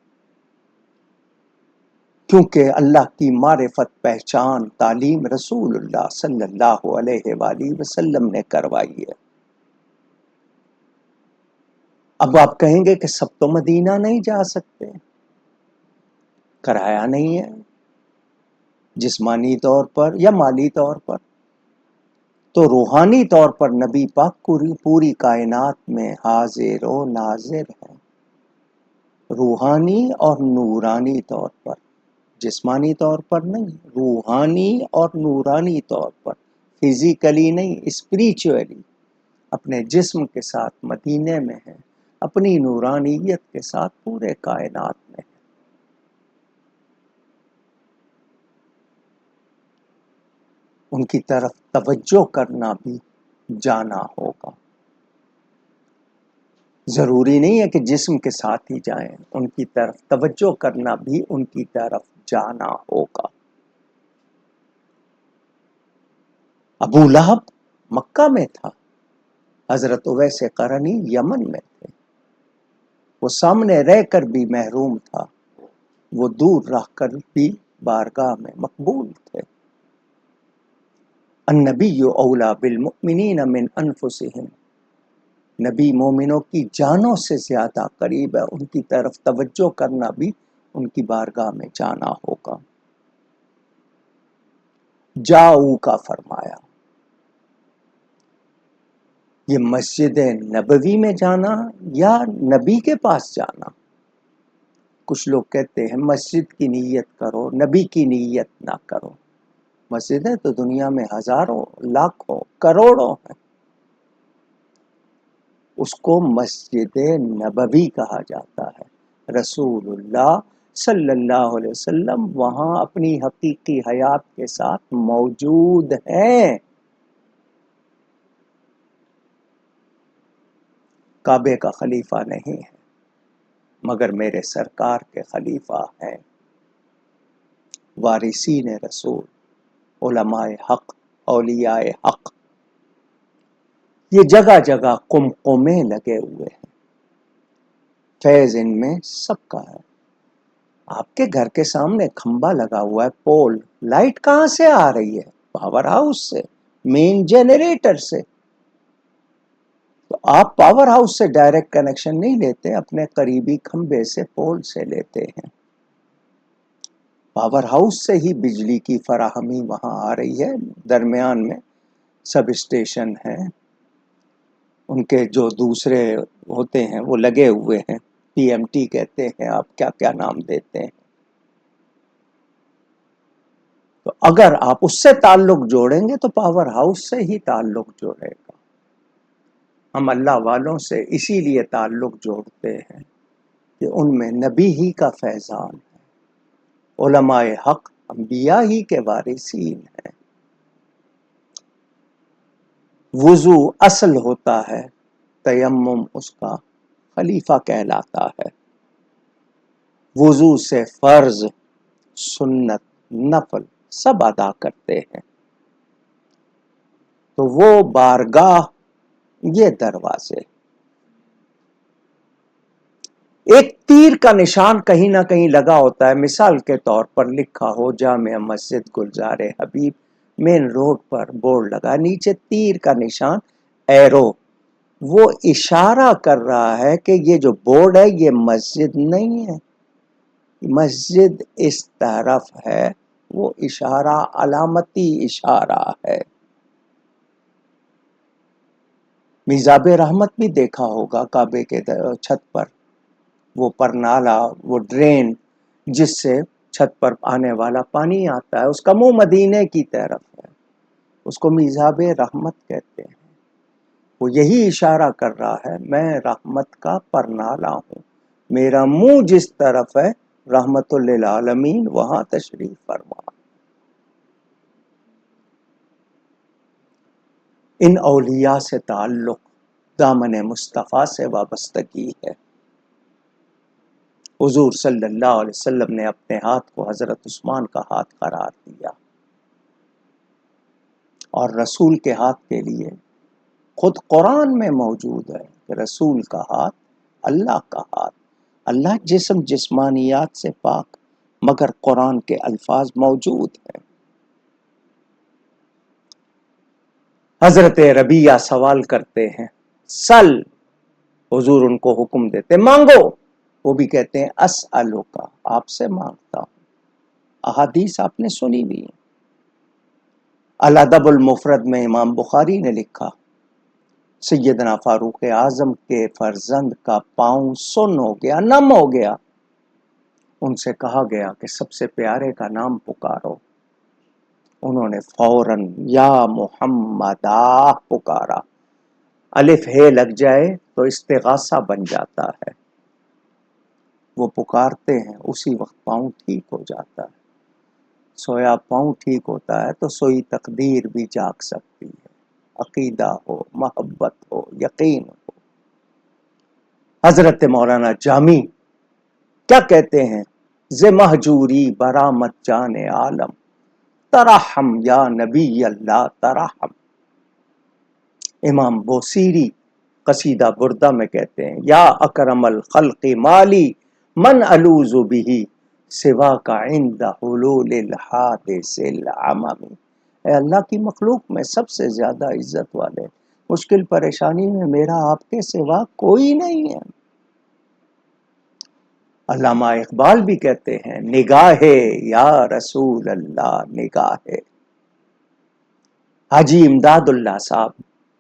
کیونکہ اللہ کی معرفت، پہچان، تعلیم رسول اللہ صلی اللہ علیہ وآلہ وسلم نے کروائی ہے۔ اب آپ کہیں گے کہ سب تو مدینہ نہیں جا سکتے، کرایہ نہیں ہے جسمانی طور پر یا مالی طور پر، تو روحانی طور پر نبی پاک پوری کائنات میں حاضر و ناظر ہے، روحانی اور نورانی طور پر، جسمانی طور پر نہیں، روحانی اور نورانی طور پر، فزیکلی نہیں، اسپریچولی اپنے جسم کے ساتھ مدینے میں ہے، اپنی نورانیت کے ساتھ پورے کائنات میں ہے۔ ان کی طرف توجہ کرنا بھی جانا ہوگا، ضروری نہیں ہے کہ جسم کے ساتھ ہی جائیں، ان کی طرف توجہ کرنا بھی ان کی طرف جانا ہوگا۔ ابو لہب مکہ میں تھا، حضرت اویس قرنی یمن میں تھے، وہ سامنے رہ کر بھی محروم تھا، وہ دور رہ کر بھی بارگاہ میں مقبول تھے۔ النبی اولیٰ بالمؤمنین من انفسہم، نبی مومنوں کی جانوں سے زیادہ قریب ہے، ان کی طرف توجہ کرنا بھی ان کی بارگاہ میں جانا ہوگا۔ جاؤ کا فرمایا، یہ مسجد نبوی میں جانا یا نبی کے پاس جانا؟ کچھ لوگ کہتے ہیں مسجد کی نیت کرو، نبی کی نیت نہ کرو۔ مسجدیں تو دنیا میں ہزاروں، لاکھوں، کروڑوں ہیں، اس کو مسجد نبوی کہا جاتا ہے۔ رسول اللہ صلی اللہ علیہ وسلم وہاں اپنی حقیقی حیات کے ساتھ موجود ہیں۔ کعبے کا خلیفہ نہیں ہے، مگر میرے سرکار کے خلیفہ ہیں، وارثین رسول، علماء حق، اولیاء حق۔ یہ جگہ جگہ قمقمے لگے ہوئے ہیں، فیض ان میں سب کا ہے۔ آپ کے گھر کے سامنے کھمبا لگا ہوا ہے، پول، لائٹ کہاں سے آ رہی ہے؟ پاور ہاؤس سے، مین جنریٹر سے۔ تو آپ پاور ہاؤس سے ڈائریکٹ کنیکشن نہیں لیتے، اپنے قریبی کھمبے سے، پول سے لیتے ہیں۔ پاور ہاؤس سے ہی بجلی کی فراہمی وہاں آ رہی ہے، درمیان میں سب اسٹیشن ہیں، ان کے جو دوسرے ہوتے ہیں وہ لگے ہوئے ہیں، پی ایم ٹی کہتے ہیں، آپ کیا کیا نام دیتے ہیں۔ تو اگر آپ اس سے تعلق جوڑیں گے تو پاور ہاؤس سے ہی تعلق جوڑے گا۔ ہم اللہ والوں سے اسی لیے تعلق جوڑتے ہیں کہ ان میں نبی ہی کا فیضان ہے، علماء حق، انبیاء ہی کے وارثین ہیں۔ وضو اصل ہوتا ہے، تیمم اس کا خلیفہ کہلاتا ہے۔ وضو سے فرض، سنت، نفل سب ادا کرتے ہیں۔ تو وہ بارگاہ، یہ دروازے۔ ایک تیر کا نشان کہیں نہ کہیں لگا ہوتا ہے، مثال کے طور پر لکھا ہو جامع مسجد گلزار حبیب، مین روڈ پر بورڈ لگا، نیچے تیر کا نشان، ایرو، وہ اشارہ کر رہا ہے کہ یہ جو بورڈ ہے یہ مسجد نہیں ہے، مسجد اس طرف ہے، وہ اشارہ علامتی اشارہ ہے۔ میزاب رحمت بھی دیکھا ہوگا کعبے کے چھت پر، وہ پرنالا، وہ ڈرین جس سے چھت پر آنے والا پانی آتا ہے، اس کا منہ مدینے کی طرف ہے، اس کو میزاب رحمت کہتے ہیں۔ وہ یہی اشارہ کر رہا ہے میں رحمت کا پرنالا ہوں، میرا منہ جس طرف ہے رحمت للعالمین وہاں تشریف فرما۔ ان اولیاء سے تعلق دامن مصطفیٰ سے وابستگی ہے۔ حضور صلی اللہ علیہ وسلم نے اپنے ہاتھ کو حضرت عثمان کا ہاتھ قرار دیا، اور رسول کے ہاتھ کے لیے خود قرآن میں موجود ہے کہ رسول کا ہاتھ اللہ کا ہاتھ، اللہ جسم جسمانیات سے پاک، مگر قرآن کے الفاظ موجود ہیں۔ حضرت ربیعہ سوال کرتے ہیں، سل، حضور ان کو حکم دیتے مانگو، وہ بھی کہتے ہیں اسألک، آپ سے مانگتا ہوں۔ احادیث آپ نے سنی بھی ہیں۔ الادب المفرد میں امام بخاری نے لکھا، سیدنا فاروق اعظم کے فرزند کا پاؤں سن ہو گیا، نم ہو گیا، ان سے کہا گیا کہ سب سے پیارے کا نام پکارو، انہوں نے فوراً یا محمدہ پکارا، الف ہے لگ جائے تو استغاثہ بن جاتا ہے، وہ پکارتے ہیں اسی وقت پاؤں ٹھیک ہو جاتا ہے۔ سویا پاؤں ٹھیک ہوتا ہے تو سوئی تقدیر بھی جاگ سکتی ہے، عقیدہ ہو، محبت ہو، یقین ہو۔ حضرت مولانا جامی کیا کہتے ہیں، ز مہجوری برآمد جان عالم، ترحم یا نبی اللہ ترحم۔ امام بوسیری قصیدہ بردہ میں کہتے ہیں، یا اکرم الخلق مالی من الوذ بہ سواک عند حلول الحادث العمم۔ اے اللہ کی مخلوق میں سب سے زیادہ عزت والے، مشکل پریشانی میں میرا آپ کے سوا کوئی نہیں ہے۔ علامہ اقبال بھی کہتے ہیں، نگاہ یا رسول اللہ نگاہ۔ حاجی امداد اللہ صاحب،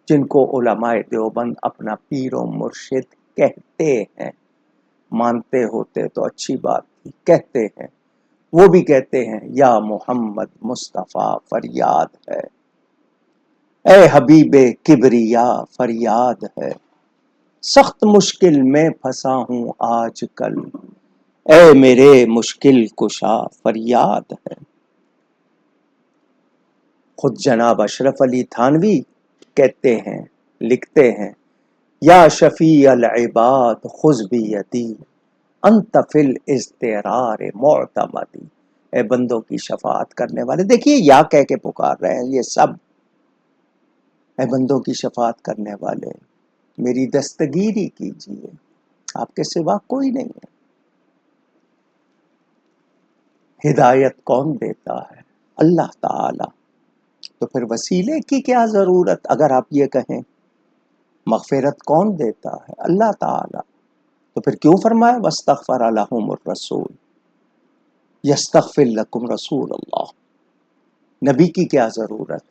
جن کو علماء دیوبند اپنا پیر و مرشد کہتے ہیں، مانتے ہوتے تو اچھی بات تھی، کہتے ہیں، وہ بھی کہتے ہیں یا محمد مصطفیٰ فریاد ہے، اے حبیب کبریا فریاد ہے، سخت مشکل میں پھنسا ہوں آج کل، اے میرے مشکل کشا فریاد ہے۔ خود جناب اشرف علی تھانوی کہتے ہیں، لکھتے ہیں، یا شفیع العباد خذ بیدی انت فی الاضطرار معتمدی۔ اے بندوں کی شفاعت کرنے والے، دیکھیے یا کہہ کے پکار رہے ہیں یہ سب، اے بندوں کی شفاعت کرنے والے میری دستگیری کیجیے، آپ کے سوا کوئی نہیں ہے۔ ہدایت کون دیتا ہے؟ اللہ تعالی، تو پھر وسیلے کی کیا ضرورت؟ اگر آپ یہ کہیں مغفرت کون دیتا ہے؟ اللہ تعالی، تو پھر کیوں فرمایا واستغفر لهم الرسول، یستغفر لکم رسول اللہ، نبی کی کیا ضرورت؟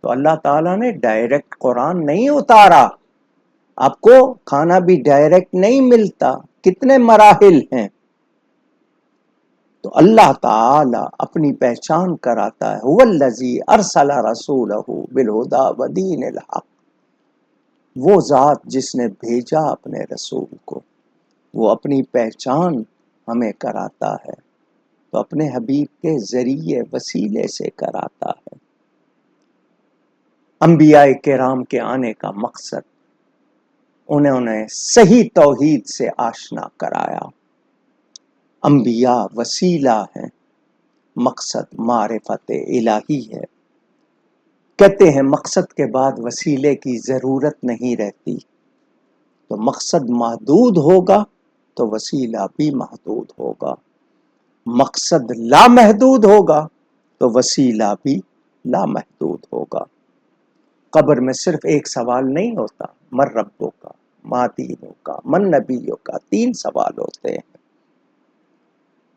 تو اللہ تعالیٰ نے ڈائریکٹ قرآن نہیں اتارا، آپ کو کھانا بھی ڈائریکٹ نہیں ملتا، کتنے مراحل ہیں۔ تو اللہ تعالی اپنی پہچان کراتا ہے، هو الذی ارسل رسولہ بالہدی ودین الحق، وہ ذات جس نے بھیجا اپنے رسول کو، وہ اپنی پہچان ہمیں کراتا ہے۔ تو اپنے حبیب کے ذریعے وسیلے سے کراتا ہے۔ انبیاء کرام کے آنے کا مقصد انہوں نے صحیح توحید سے آشنا کرایا۔ انبیاء وسیلہ ہے، مقصد معرفت الہی ہے۔ کہتے ہیں مقصد کے بعد وسیلے کی ضرورت نہیں رہتی، تو مقصد محدود ہوگا تو وسیلہ بھی محدود ہوگا، مقصد لامحدود ہوگا تو وسیلہ بھی لامحدود ہوگا۔ قبر میں صرف ایک سوال نہیں ہوتا، من ربوں کا، ما دینوں کا، من نبیوں کا، 3 سوال ہوتے ہیں۔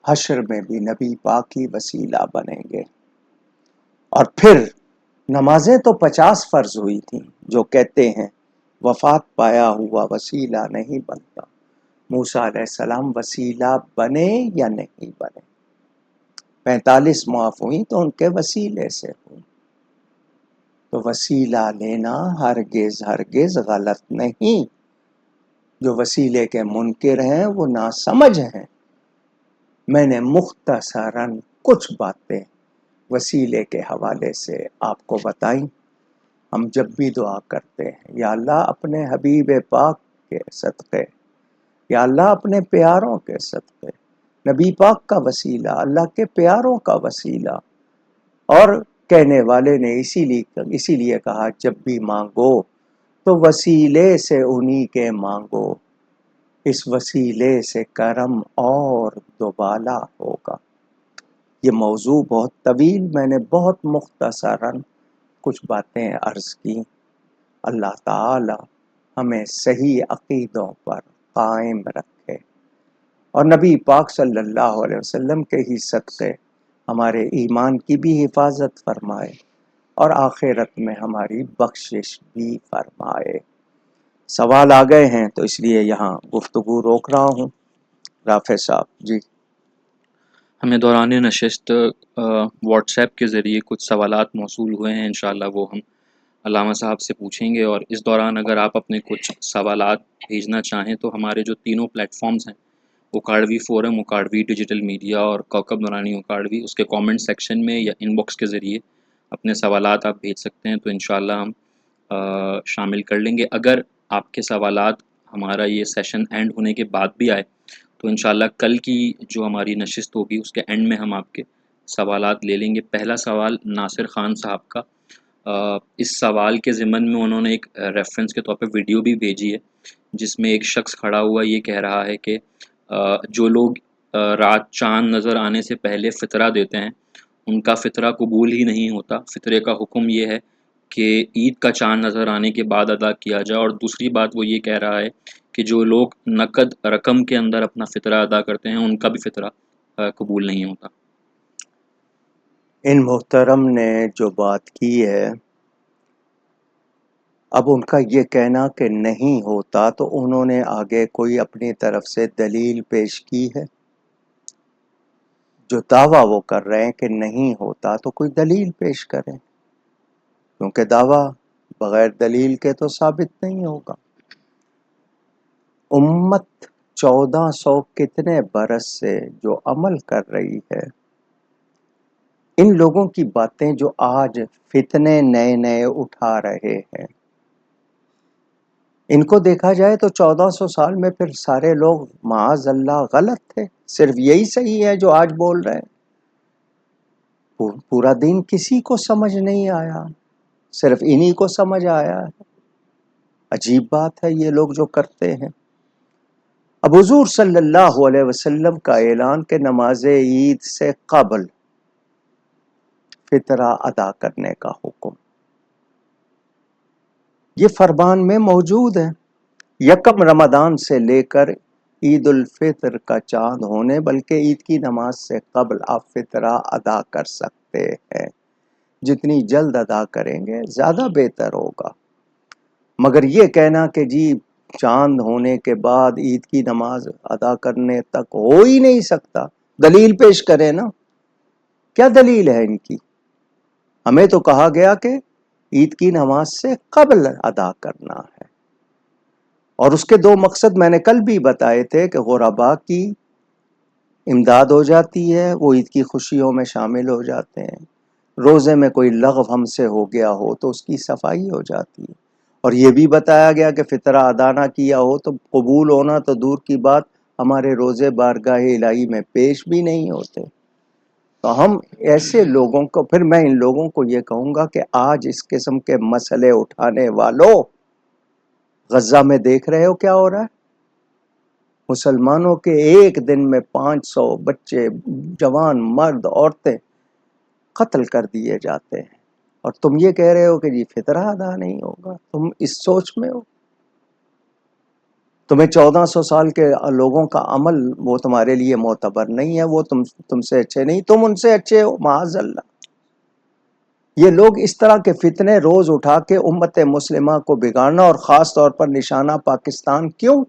حشر میں بھی نبی پاک ہی وسیلہ بنیں گے۔ اور پھر نمازیں تو 50 فرض ہوئی تھیں، جو کہتے ہیں وفات پایا ہوا وسیلہ نہیں بنتا۔ موسیٰ علیہ السلام وسیلہ بنے یا نہیں بنے؟ 45 معاف ہوئی تو ان کے وسیلے سے ہوئی۔ تو وسیلہ لینا ہرگز غلط نہیں۔ جو وسیلے کے منکر ہیں وہ ناسمجھ ہیں۔ میں نے مختصراً کچھ باتیں وسیلے کے حوالے سے آپ کو بتائیں۔ ہم جب بھی دعا کرتے ہیں یا اللہ اپنے حبیب پاک کے صدقے، یا اللہ اپنے پیاروں کے صدقے، نبی پاک کا وسیلہ، اللہ کے پیاروں کا وسیلہ، اور کہنے والے نے اسی لیے کہا جب بھی مانگو تو وسیلے سے انہی کے مانگو، اس وسیلے سے کرم اور دوبالا ہوگا۔ یہ موضوع بہت طویل، میں نے بہت مختصراً کچھ باتیں عرض کی۔ اللہ تعالی ہمیں صحیح عقیدوں پر قائم رکھے، اور نبی پاک صلی اللہ علیہ وسلم کے ہی صدقے ہمارے ایمان کی بھی حفاظت فرمائے اور آخرت میں ہماری بخشش بھی فرمائے۔ سوال آ گئے ہیں تو اس لیے یہاں گفتگو روک رہا ہوں۔ رافع صاحب جی۔ ہمیں دوران نشست واٹس ایپ کے ذریعے کچھ سوالات موصول ہوئے ہیں، انشاءاللہ وہ ہم علامہ صاحب سے پوچھیں گے، اور اس دوران اگر آپ اپنے کچھ سوالات بھیجنا چاہیں تو ہمارے جو تینوں پلیٹ فارمز ہیں، اکاڑوی فورم، اکاڑوی ڈیجیٹل میڈیا اور کوکب نورانی اکاڑوی، اس کے کامنٹ سیکشن میں یا ان باکس کے ذریعے اپنے سوالات آپ بھیج سکتے ہیں، تو انشاءاللہ ہم شامل کر لیں گے۔ اگر آپ کے سوالات ہمارا یہ سیشن اینڈ ہونے کے بعد بھی آئے تو انشاءاللہ کل کی جو ہماری نشست ہوگی اس کے اینڈ میں ہم آپ کے سوالات لے لیں گے۔ پہلا سوال ناصر خان صاحب کا، اس سوال کے ضمن میں انہوں نے ایک ریفرنس کے طور پہ ویڈیو بھی بھیجی ہے، جس میں ایک شخص کھڑا ہوا یہ کہہ رہا ہے کہ جو لوگ رات چاند نظر آنے سے پہلے فطرہ دیتے ہیں ان کا فطرہ قبول ہی نہیں ہوتا، فطرے کا حکم یہ ہے کہ عید کا چاند نظر آنے کے بعد ادا کیا جائے۔ اور دوسری بات وہ یہ کہہ رہا ہے کہ جو لوگ نقد رقم کے اندر اپنا فطرہ ادا کرتے ہیں ان کا بھی فطرہ قبول نہیں ہوتا۔ ان محترم نے جو بات کی ہے، اب ان کا یہ کہنا کہ نہیں ہوتا تو انہوں نے آگے کوئی اپنی طرف سے دلیل پیش کی ہے؟ جو دعویٰ وہ کر رہے ہیں کہ نہیں ہوتا تو کوئی دلیل پیش کریں، کیونکہ دعویٰ بغیر دلیل کے تو ثابت نہیں ہوگا۔ امت 1400 کتنے برس سے جو عمل کر رہی ہے، ان لوگوں کی باتیں جو آج فتنے نئے نئے اٹھا رہے ہیں، ان کو دیکھا جائے تو 1400 سال میں پھر سارے لوگ معاذ اللہ غلط تھے، صرف یہی صحیح ہے جو آج بول رہے ہیں۔ پورا دین کسی کو سمجھ نہیں آیا، صرف انہی کو سمجھ آیا ہے۔ عجیب بات ہے یہ لوگ جو کرتے ہیں۔ اب حضور صلی اللہ علیہ وسلم کا اعلان کہ نماز عید سے قبل فطرہ ادا کرنے کا حکم، یہ فرمان میں موجود ہے۔ یکم رمضان سے لے کر عید الفطر کا چاند ہونے، بلکہ عید کی نماز سے قبل آپ فطرہ ادا کر سکتے ہیں۔ جتنی جلد ادا کریں گے زیادہ بہتر ہوگا۔ مگر یہ کہنا کہ جی چاند ہونے کے بعد عید کی نماز ادا کرنے تک ہو ہی نہیں سکتا، دلیل پیش کرے نا۔ کیا دلیل ہے ان کی؟ ہمیں تو کہا گیا کہ عید کی نماز سے قبل ادا کرنا ہے، اور اس کے 2 مقصد میں نے کل بھی بتائے تھے کہ غربا کی امداد ہو جاتی ہے، وہ عید کی خوشیوں میں شامل ہو جاتے ہیں. روزے میں کوئی لغو ہم سے ہو گیا ہو تو اس کی صفائی ہو جاتی ہے. اور یہ بھی بتایا گیا کہ فطرہ ادا نہ کیا ہو تو قبول ہونا تو دور کی بات، ہمارے روزے بارگاہ الہی میں پیش بھی نہیں ہوتے. تو ہم ایسے لوگوں کو، پھر میں ان لوگوں کو یہ کہوں گا کہ آج اس قسم کے مسئلے اٹھانے والوں، غزہ میں دیکھ رہے ہو کیا ہو رہا ہے؟ مسلمانوں کے ایک دن میں 500 بچے، جوان، مرد، عورتیں قتل کر دیے جاتے ہیں، اور تم یہ کہہ رہے ہو کہ جی فطرہ ادا نہیں ہوگا. تم اس سوچ میں ہو. تمہیں 1400 سال کے لوگوں کا عمل وہ تمہارے لیے معتبر نہیں ہے، وہ تم سے اچھے نہیں، تم ان سے اچھے ہو معاذ اللہ. یہ لوگ اس طرح کے فتنے روز اٹھا کے امت مسلمہ کو بگاڑنا، اور خاص طور پر نشانہ پاکستان کیوں؟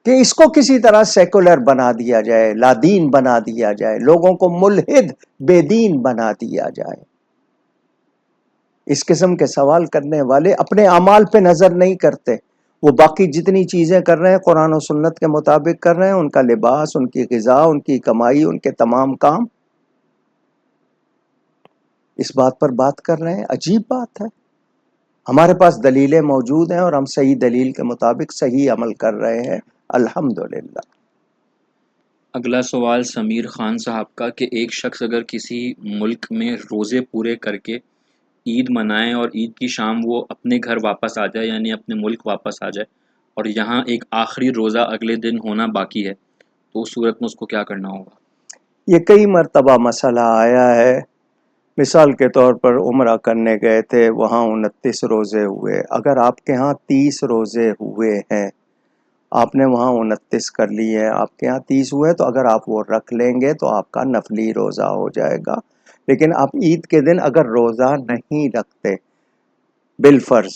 کہ اس کو کسی طرح سیکولر بنا دیا جائے، لا دین بنا دیا جائے، لوگوں کو ملحد بے دین بنا دیا جائے. اس قسم کے سوال کرنے والے اپنے اعمال پہ نظر نہیں کرتے. وہ باقی جتنی چیزیں کر رہے ہیں قرآن و سنت کے مطابق کر رہے ہیں، ان کا لباس، ان کی غذا، ان کی کمائی، ان کے تمام کام اس بات پر بات کر رہے ہیں. عجیب بات ہے. ہمارے پاس دلیلیں موجود ہیں اور ہم صحیح دلیل کے مطابق صحیح عمل کر رہے ہیں الحمدللہ. اگلا سوال سمیر خان صاحب کا کہ ایک شخص اگر کسی ملک میں روزے پورے کر کے عید منائے اور عید کی شام وہ اپنے گھر واپس آ جائے، یعنی اپنے ملک واپس آ جائے، اور یہاں ایک آخری روزہ اگلے دن ہونا باقی ہے، تو اس صورت میں اس کو کیا کرنا ہوگا؟ یہ کئی مرتبہ مسئلہ آیا ہے. مثال کے طور پر عمرہ کرنے گئے تھے، وہاں 29 روزے ہوئے. اگر آپ کے ہاں 30 روزے ہوئے ہیں، آپ نے وہاں 29 کر لی ہے، آپ کے ہاں 30 ہوئے، تو اگر آپ وہ رکھ لیں گے تو آپ کا نفلی روزہ ہو جائے گا. لیکن آپ عید کے دن اگر روزہ نہیں رکھتے بالفرض،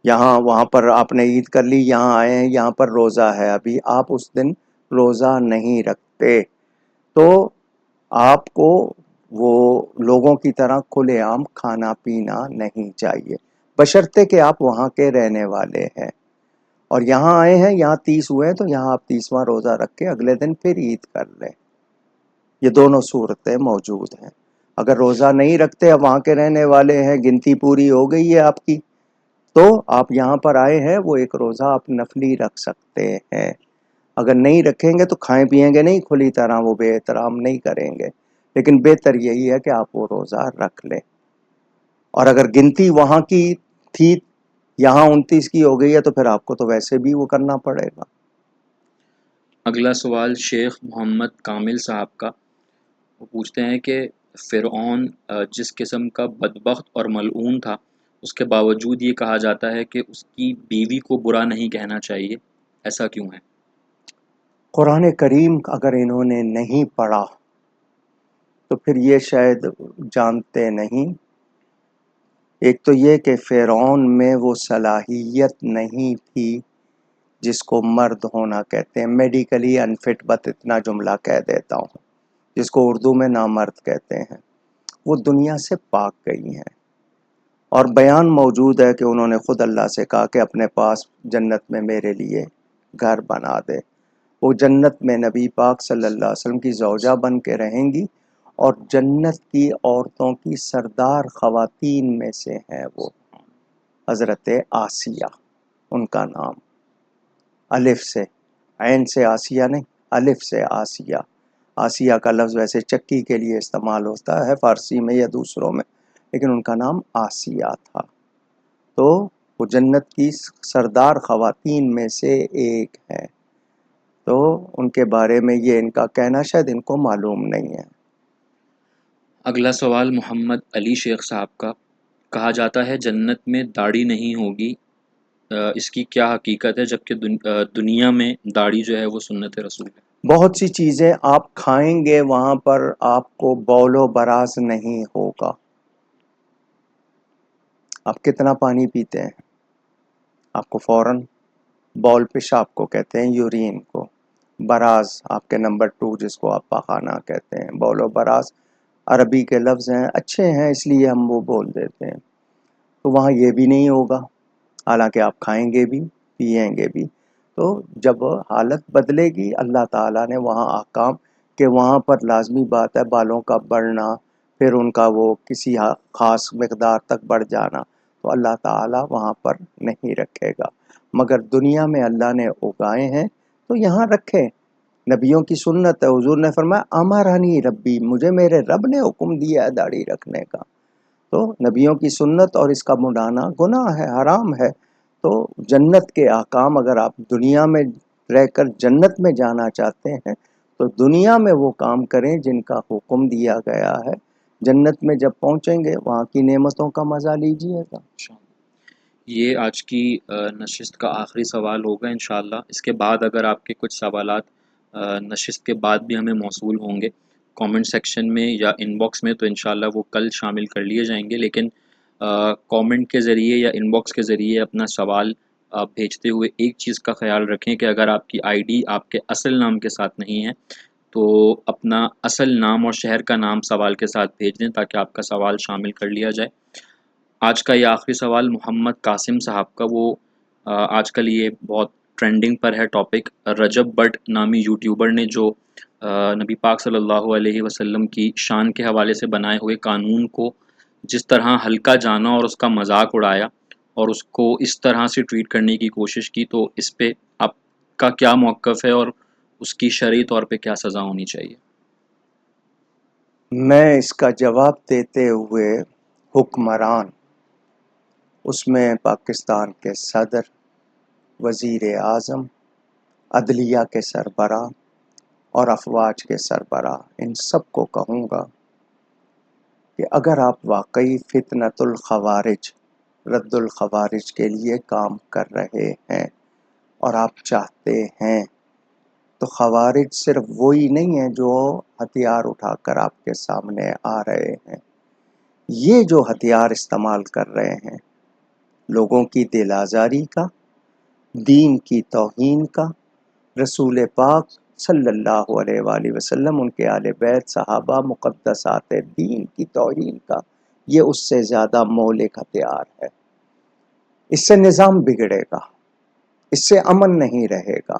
یہاں وہاں پر آپ نے عید کر لی، یہاں آئے ہیں، یہاں پر روزہ ہے، ابھی آپ اس دن روزہ نہیں رکھتے، تو آپ کو وہ لوگوں کی طرح کھلے عام کھانا پینا نہیں چاہیے، بشرطے کہ آپ وہاں کے رہنے والے ہیں. اور یہاں آئے ہیں، یہاں 30 ہوئے ہیں، تو یہاں آپ 30واں روزہ رکھ کے اگلے دن پھر عید کر لیں. یہ دونوں صورتیں موجود ہیں. اگر روزہ نہیں رکھتے، اب وہاں کے رہنے والے ہیں، گنتی پوری ہو گئی ہے آپ کی، تو آپ یہاں پر آئے ہیں، وہ ایک روزہ آپ نفلی رکھ سکتے ہیں. اگر نہیں رکھیں گے تو کھائیں پیئیں گے نہیں کھلی طرح، وہ بے احترام نہیں کریں گے، لیکن بہتر یہی ہے کہ آپ وہ روزہ رکھ لیں. اور اگر گنتی وہاں کی تھی، یہاں 29 کی ہو گئی ہے، تو پھر آپ کو تو ویسے بھی وہ کرنا پڑے گا. اگلا سوال شیخ محمد کامل صاحب کا، وہ پوچھتے ہیں کہ فرعون جس قسم کا بدبخت اور ملعون تھا، اس کے باوجود یہ کہا جاتا ہے کہ اس کی بیوی کو برا نہیں کہنا چاہیے، ایسا کیوں ہے؟ قرآن کریم اگر انہوں نے نہیں پڑھا تو پھر یہ شاید جانتے نہیں. ایک تو یہ کہ فرعون میں وہ صلاحیت نہیں تھی جس کو مرد ہونا کہتے ہیں، میڈیکلی انفٹ، بس اتنا جملہ کہہ دیتا ہوں، جس کو اردو میں نامرد کہتے ہیں. وہ دنیا سے پاک گئی ہیں، اور بیان موجود ہے کہ انہوں نے خود اللہ سے کہا کہ اپنے پاس جنت میں میرے لیے گھر بنا دے. وہ جنت میں نبی پاک صلی اللہ علیہ وسلم کی زوجہ بن کے رہیں گی، اور جنت کی عورتوں کی سردار خواتین میں سے ہیں وہ حضرت آسیہ، ان کا نام الف سے، عین سے آسیہ نہیں، الف سے آسیہ. آسیہ کا لفظ ویسے چکی کے لیے استعمال ہوتا ہے فارسی میں یا دوسروں میں، لیکن ان کا نام آسیہ تھا. تو وہ جنت کی سردار خواتین میں سے ایک ہے، تو ان کے بارے میں یہ ان کا کہنا شاید ان کو معلوم نہیں ہے. اگلا سوال محمد علی شیخ صاحب کا، کہا جاتا ہے جنت میں داڑھی نہیں ہوگی، اس کی کیا حقیقت ہے، جبکہ دنیا میں داڑھی جو ہے وہ سنت رسول ہے؟ بہت سی چیزیں آپ کھائیں گے وہاں پر آپ کو بول و براز نہیں ہوگا. آپ کتنا پانی پیتے ہیں، آپ کو فوراً بول، پیشاب کو کہتے ہیں یورین کو، براز آپ کے نمبر 2 جس کو آپ پاخانہ کہتے ہیں. بول و براز عربی کے لفظ ہیں، اچھے ہیں اس لیے ہم وہ بول دیتے ہیں. تو وہاں یہ بھی نہیں ہوگا، حالانکہ آپ کھائیں گے بھی پئیں گے بھی. تو جب حالت بدلے گی اللہ تعالیٰ نے وہاں احکام کہ وہاں پر لازمی بات ہے بالوں کا بڑھنا، پھر ان کا وہ کسی خاص مقدار تک بڑھ جانا، تو اللہ تعالیٰ وہاں پر نہیں رکھے گا، مگر دنیا میں اللہ نے اگائے ہیں تو یہاں رکھے۔ نبیوں کی سنت ہے، حضور نے فرمایا امرانی ربی، مجھے میرے رب نے حکم دیا ہے داڑھی رکھنے کا، تو نبیوں کی سنت اور اس کا مڈانا گناہ ہے، حرام ہے۔ تو جنت کے احکام اگر آپ دنیا میں رہ کر جنت میں جانا چاہتے ہیں تو دنیا میں وہ کام کریں جن کا حکم دیا گیا ہے، جنت میں جب پہنچیں گے وہاں کی نعمتوں کا مزہ لیجیے گا۔ یہ آج کی نشست کا آخری سوال ہوگا انشاءاللہ۔ اس کے بعد اگر آپ کے کچھ سوالات نشست کے بعد بھی ہمیں موصول ہوں گے کامنٹ سیکشن میں یا ان باکس میں، تو انشاءاللہ وہ کل شامل کر لیے جائیں گے، لیکن کامنٹ کے ذریعے یا ان باکس کے ذریعے اپنا سوال بھیجتے ہوئے ایک چیز کا خیال رکھیں کہ اگر آپ کی آئی ڈی آپ کے اصل نام کے ساتھ نہیں ہے تو اپنا اصل نام اور شہر کا نام سوال کے ساتھ بھیج دیں تاکہ آپ کا سوال شامل کر لیا جائے۔ آج کا یہ آخری سوال محمد قاسم صاحب کا، وہ آج کل یہ بہت ٹرینڈنگ پر ہے ٹاپک، رجب بٹ نامی یوٹیوبر نے جو نبی پاک صلی اللہ علیہ وسلم کی شان کے حوالے سے بنائے ہوئے قانون کو جس طرح ہلکا جانا اور اس کا مذاق اڑایا اور اس کو اس طرح سے ٹریٹ کرنے کی کوشش کی، تو اس پہ آپ کا کیا موقف ہے اور اس کی شرعی طور پہ کیا سزا ہونی چاہیے؟ میں اس کا جواب دیتے ہوئے حکمران، اس میں پاکستان کے صدر، وزیر اعظم، عدلیہ کے سربراہ اور افواج کے سربراہ، ان سب کو کہوں گا کہ اگر آپ واقعی فتنۃ الخوارج، رد الخوارج کے لیے کام کر رہے ہیں اور آپ چاہتے ہیں تو خوارج صرف وہی نہیں ہیں جو ہتھیار اٹھا کر آپ کے سامنے آ رہے ہیں، یہ جو ہتھیار استعمال کر رہے ہیں لوگوں کی دل آزاری کا، دین کی توہین کا، رسول پاک صلی اللہ علیہ وآلہ وسلم، ان کے آل بیت، صحابہ، مقدسات دین کی توہین کا، یہ اس سے زیادہ مہلک ہتھیار ہے۔ اس سے نظام بگڑے گا، اس سے امن نہیں رہے گا،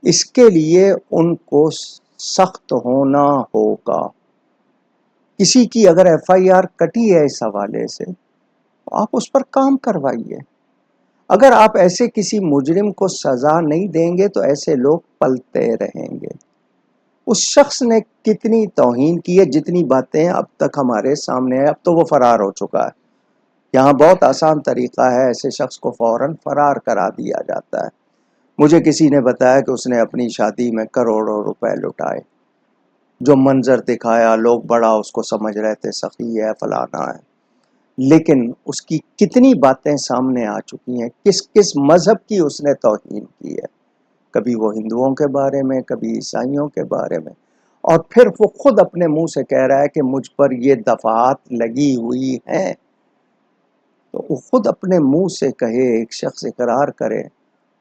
اس کے لیے ان کو سخت ہونا ہوگا۔ کسی کی اگر ایف آئی آر کٹی ہے اس حوالے سے، آپ اس پر کام کروائیے۔ اگر آپ ایسے کسی مجرم کو سزا نہیں دیں گے تو ایسے لوگ پلتے رہیں گے۔ اس شخص نے کتنی توہین کی ہے، جتنی باتیں اب تک ہمارے سامنے ہیں، اب تو وہ فرار ہو چکا ہے۔ یہاں بہت آسان طریقہ ہے، ایسے شخص کو فوراً فرار کرا دیا جاتا ہے۔ مجھے کسی نے بتایا کہ اس نے اپنی شادی میں کروڑوں روپے لٹائے، جو منظر دکھایا لوگ بڑا اس کو سمجھ رہے تھے سخی ہے، فلانا ہے، لیکن اس کی کتنی باتیں سامنے آ چکی ہیں، کس کس مذہب کی اس نے توہین کی ہے، کبھی وہ ہندوؤں کے بارے میں، کبھی عیسائیوں کے بارے میں، اور پھر وہ خود اپنے منہ سے کہہ رہا ہے کہ مجھ پر یہ دفعات لگی ہوئی ہیں۔ تو وہ خود اپنے منہ سے کہے، ایک شخص اقرار کرے،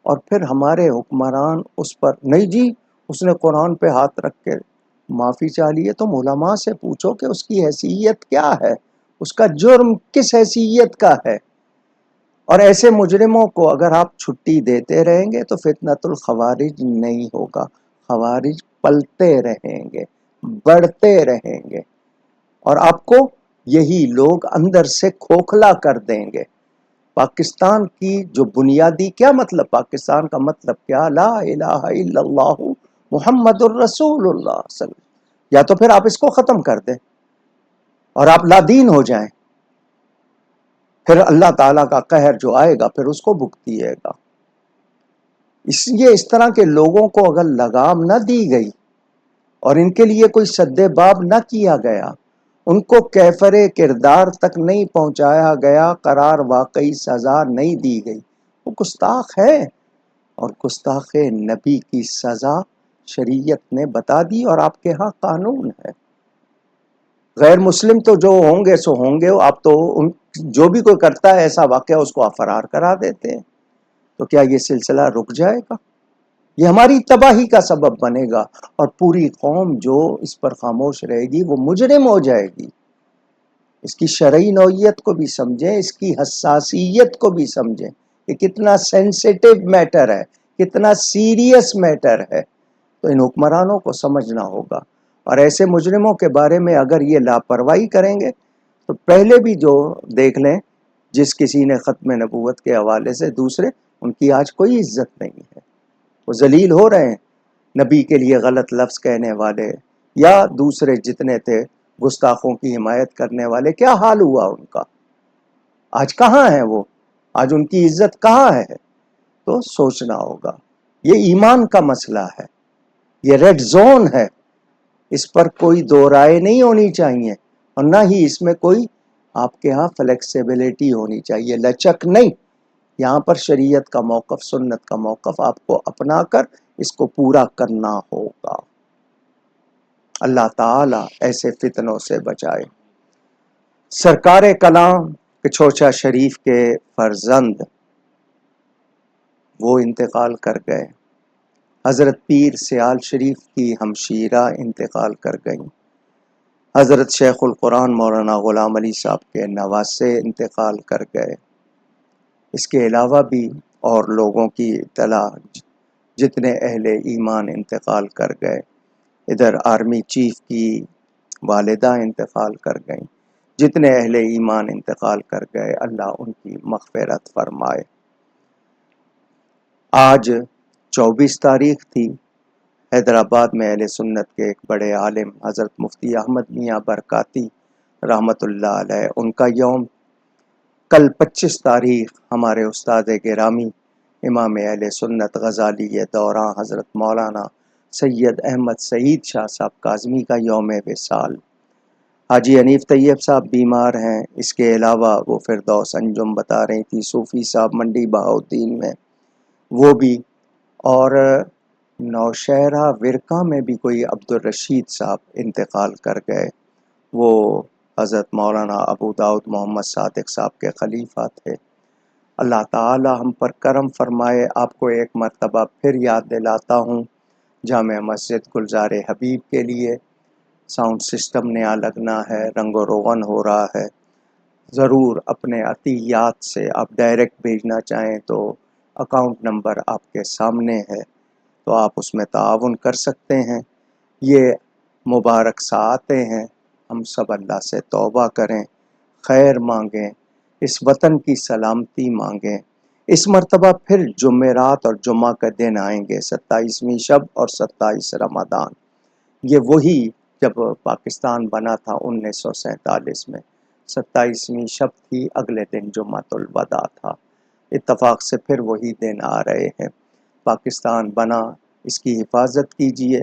اور پھر ہمارے حکمران اس پر نہیں جی اس نے قرآن پہ ہاتھ رکھ کے معافی چاہ لی ہے، تم علماء سے پوچھو کہ اس کی حیثیت کیا ہے، اس کا جرم کس حیثیت کا ہے۔ اور ایسے مجرموں کو اگر آپ چھٹی دیتے رہیں گے تو فتنۃ الخوارج نہیں ہوگا، خوارج پلتے رہیں گے، بڑھتے رہیں گے، اور آپ کو یہی لوگ اندر سے کھوکھلا کر دیں گے۔ پاکستان کی جو بنیادی، کیا مطلب پاکستان کا مطلب کیا؟ لا الہ الا اللہ محمد الرسول اللہ صلی اللہ علیہ وسلم۔ یا تو پھر آپ اس کو ختم کر دیں اور آپ لا دین ہو جائیں، پھر اللہ تعالیٰ کا قہر جو آئے گا پھر اس کو بھگتیے گا۔ اس طرح کے لوگوں کو اگر لگام نہ دی گئی اور ان کے لیے کوئی سد باب نہ کیا گیا، ان کو کیفر کردار تک نہیں پہنچایا گیا، قرار واقعی سزا نہیں دی گئی، وہ گستاخ ہے، اور گستاخ نبی کی سزا شریعت نے بتا دی اور آپ کے ہاں قانون ہے۔ غیر مسلم تو جو ہوں گے سو ہوں گے، آپ تو جو بھی کوئی کرتا ہے ایسا واقعہ اس کو آپ فرار کرا دیتے ہیں، تو کیا یہ سلسلہ رک جائے گا؟ یہ ہماری تباہی کا سبب بنے گا، اور پوری قوم جو اس پر خاموش رہے گی وہ مجرم ہو جائے گی۔ اس کی شرعی نوعیت کو بھی سمجھیں، اس کی حساسیت کو بھی سمجھیں، یہ کتنا سینسیٹیو میٹر ہے، کتنا سیریس میٹر ہے، تو ان حکمرانوں کو سمجھنا ہوگا۔ اور ایسے مجرموں کے بارے میں اگر یہ لاپرواہی کریں گے تو پہلے بھی جو دیکھ لیں، جس کسی نے ختم نبوت کے حوالے سے، دوسرے ان کی آج کوئی عزت نہیں ہے، وہ ذلیل ہو رہے ہیں۔ نبی کے لیے غلط لفظ کہنے والے یا دوسرے جتنے تھے گستاخوں کی حمایت کرنے والے، کیا حال ہوا ان کا؟ آج کہاں ہے وہ؟ آج ان کی عزت کہاں ہے؟ تو سوچنا ہوگا۔ یہ ایمان کا مسئلہ ہے، یہ ریڈ زون ہے، اس پر کوئی دو رائے نہیں ہونی چاہیے، اور نہ ہی اس میں کوئی آپ کے ہاں فلیکسیبلٹی ہونی چاہیے، لچک نہیں۔ یہاں پر شریعت کا موقف، سنت کا موقف آپ کو اپنا کر اس کو پورا کرنا ہوگا۔ اللہ تعالی ایسے فتنوں سے بچائے۔ سرکار کلام کچوچا شریف کے فرزند وہ انتقال کر گئے۔ حضرت پیر سیال شریف کی ہمشیرہ انتقال کر گئیں۔ حضرت شیخ القرآن مولانا غلام علی صاحب کے نواسے انتقال کر گئے۔ اس کے علاوہ بھی اور لوگوں کی اطلاع، جتنے اہل ایمان انتقال کر گئے۔ ادھر آرمی چیف کی والدہ انتقال کر گئیں۔ جتنے اہل ایمان انتقال کر گئے، اللہ ان کی مغفرت فرمائے۔ آج 24 تاریخ تھی۔ حیدرآباد میں اہل سنت کے ایک بڑے عالم حضرت مفتی احمد میاں برکاتی رحمۃ اللہ علیہ، ان کا یوم۔ کل 25 تاریخ ہمارے استاد گرامی امام اہل سنت غزالی دوراں حضرت مولانا سید احمد سعید شاہ صاحب کاظمی کا یوم وصال۔ حاجی حنیف طیب صاحب بیمار ہیں، اس کے علاوہ وہ فردوس انجم بتا رہی تھی، صوفی صاحب منڈی بہاؤالدین میں وہ بھی، اور نوشہرہ ورکہ میں بھی کوئی عبدالرشید صاحب انتقال کر گئے۔ وہ حضرت مولانا ابو داؤد محمد صادق صاحب کے خلیفہ تھے۔ اللہ تعالی ہم پر کرم فرمائے۔ آپ کو ایک مرتبہ پھر یاد دلاتا ہوں، جامع مسجد گلزار حبیب کے لیے ساؤنڈ سسٹم نیا لگنا ہے، رنگ و روغن ہو رہا ہے۔ ضرور اپنے عطیات سے آپ ڈائریکٹ بھیجنا چاہیں تو اکاؤنٹ نمبر آپ کے سامنے ہے، تو آپ اس میں تعاون کر سکتے ہیں۔ یہ مبارک ساعتیں ہیں، ہم سب اللہ سے توبہ کریں، خیر مانگیں، اس وطن کی سلامتی مانگیں۔ اس مرتبہ پھر جمعرات اور جمعہ کا دن آئیں گے، 27ویں شب اور 27 رمضان۔ یہ وہی جب پاکستان بنا تھا 1947 میں، 27ویں شب تھی، اگلے دن جمعۃ الوداع تھا۔ اتفاق سے پھر وہی دن آ رہے ہیں۔ پاکستان بنا، اس کی حفاظت کیجیے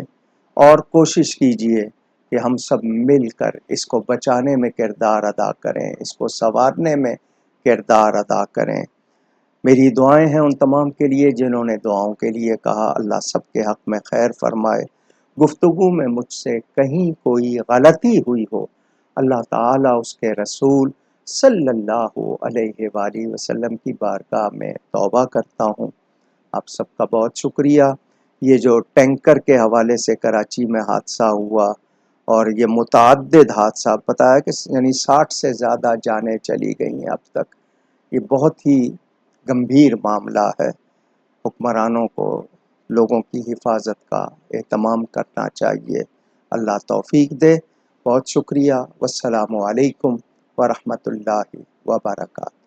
اور کوشش کیجیے کہ ہم سب مل کر اس کو بچانے میں کردار ادا کریں، اس کو سنوارنے میں کردار ادا کریں۔ میری دعائیں ہیں ان تمام کے لیے جنہوں نے دعاؤں کے لیے کہا۔ اللہ سب کے حق میں خیر فرمائے۔ گفتگو میں مجھ سے کہیں کوئی غلطی ہوئی ہو، اللہ تعالیٰ اس کے رسول صلی اللہ علیہ وآلہ وسلم کی بارگاہ میں توبہ کرتا ہوں۔ آپ سب کا بہت شکریہ۔ یہ جو ٹینکر کے حوالے سے کراچی میں حادثہ ہوا، اور یہ متعدد حادثہ، پتہ ہے کہ یعنی 60 سے زیادہ جانیں چلی گئی ہیں اب تک، یہ بہت ہی گمبھیر معاملہ ہے۔ حکمرانوں کو لوگوں کی حفاظت کا اہتمام کرنا چاہیے۔ اللہ توفیق دے۔ بہت شکریہ۔ والسلام علیکم ورحمۃ اللہ وبرکاتہ۔